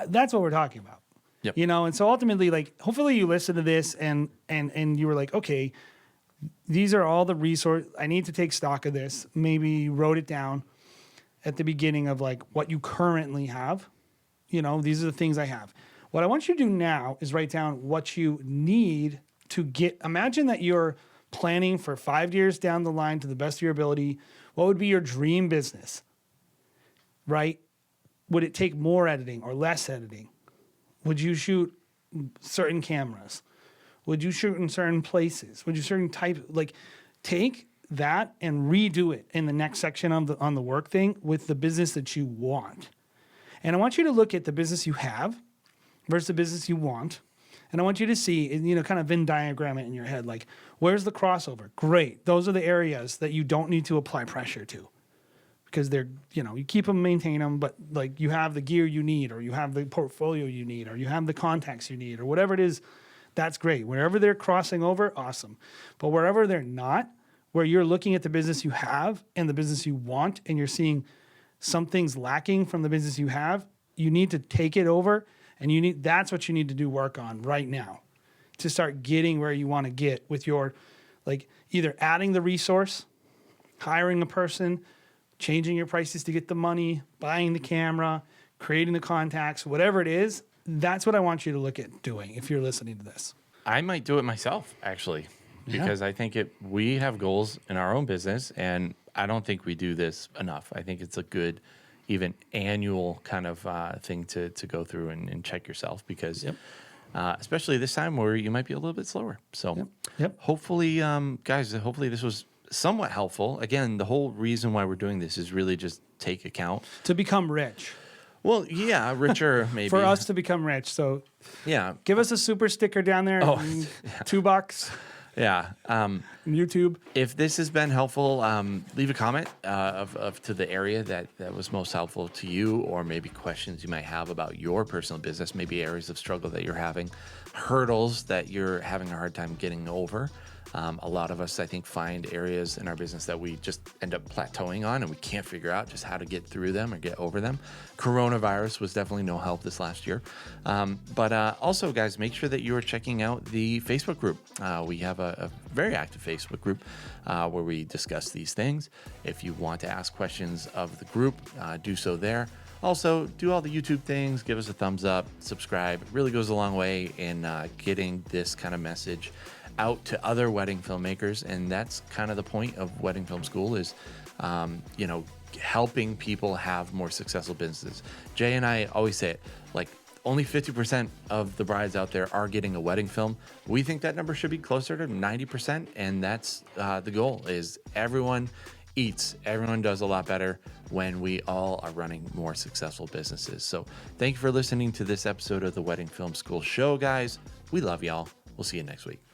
That's what we're talking about. Yep. And so ultimately, hopefully you listen to this and you were okay, these are all the resources. I need to take stock of this. Maybe you wrote it down at the beginning of what you currently have. These are the things I have. What I want you to do now is write down what you need to get. Imagine that you're planning for 5 years down the line to the best of your ability. What would be your dream business? Right? Would it take more editing or less editing? Would you shoot certain cameras? Would you shoot in certain places? Would you certain type take that and redo it in the next section on the work thing with the business that you want. And I want you to look at the business you have versus the business you want. And I want you to see, kind of Venn diagram it in your head. Where's the crossover? Great. Those are the areas that you don't need to apply pressure to. Because they're, you keep them, maintain them, but you have the gear you need, or you have the portfolio you need, or you have the contacts you need, or whatever it is, that's great. Wherever they're crossing over, awesome. But wherever they're not, where you're looking at the business you have and the business you want, and you're seeing something's lacking from the business you have, you need to take it over, and that's what you need to do work on right now to start getting where you want to get with your, either adding the resource, hiring a person, changing your prices to get the money, buying the camera, creating the contacts, whatever it is. That's what I want you to look at doing if you're listening to this. I might do it myself, actually, because I think we have goals in our own business, and I don't think we do this enough. I think it's a good, even annual kind of thing to go through and check yourself because, especially this time where you might be a little bit slower. So hopefully, guys, hopefully this was somewhat helpful. Again, the whole reason why we're doing this is really just take account. To become rich. Well, yeah, richer maybe. For us to become rich. So give us a super sticker down there. Oh, $2. Yeah. YouTube. If this has been helpful, leave a comment of to the area that was most helpful to you, or maybe questions you might have about your personal business, maybe areas of struggle that you're having, hurdles that you're having a hard time getting over. A lot of us, I think, find areas in our business that we just end up plateauing on and we can't figure out just how to get through them or get over them. Coronavirus was definitely no help this last year. But also, guys, make sure that you are checking out the Facebook group. We have a very active Facebook group where we discuss these things. If you want to ask questions of the group, do so there. Also, do all the YouTube things, give us a thumbs up, subscribe. It really goes a long way in getting this kind of message out to other wedding filmmakers. And that's kind of the point of Wedding Film School is, helping people have more successful businesses. Jay and I always say it, like only 50% of the brides out there are getting a wedding film. We think that number should be closer to 90%. And that's the goal is everyone eats. Everyone does a lot better when we all are running more successful businesses. So thank you for listening to this episode of the Wedding Film School show, guys. We love y'all. We'll see you next week.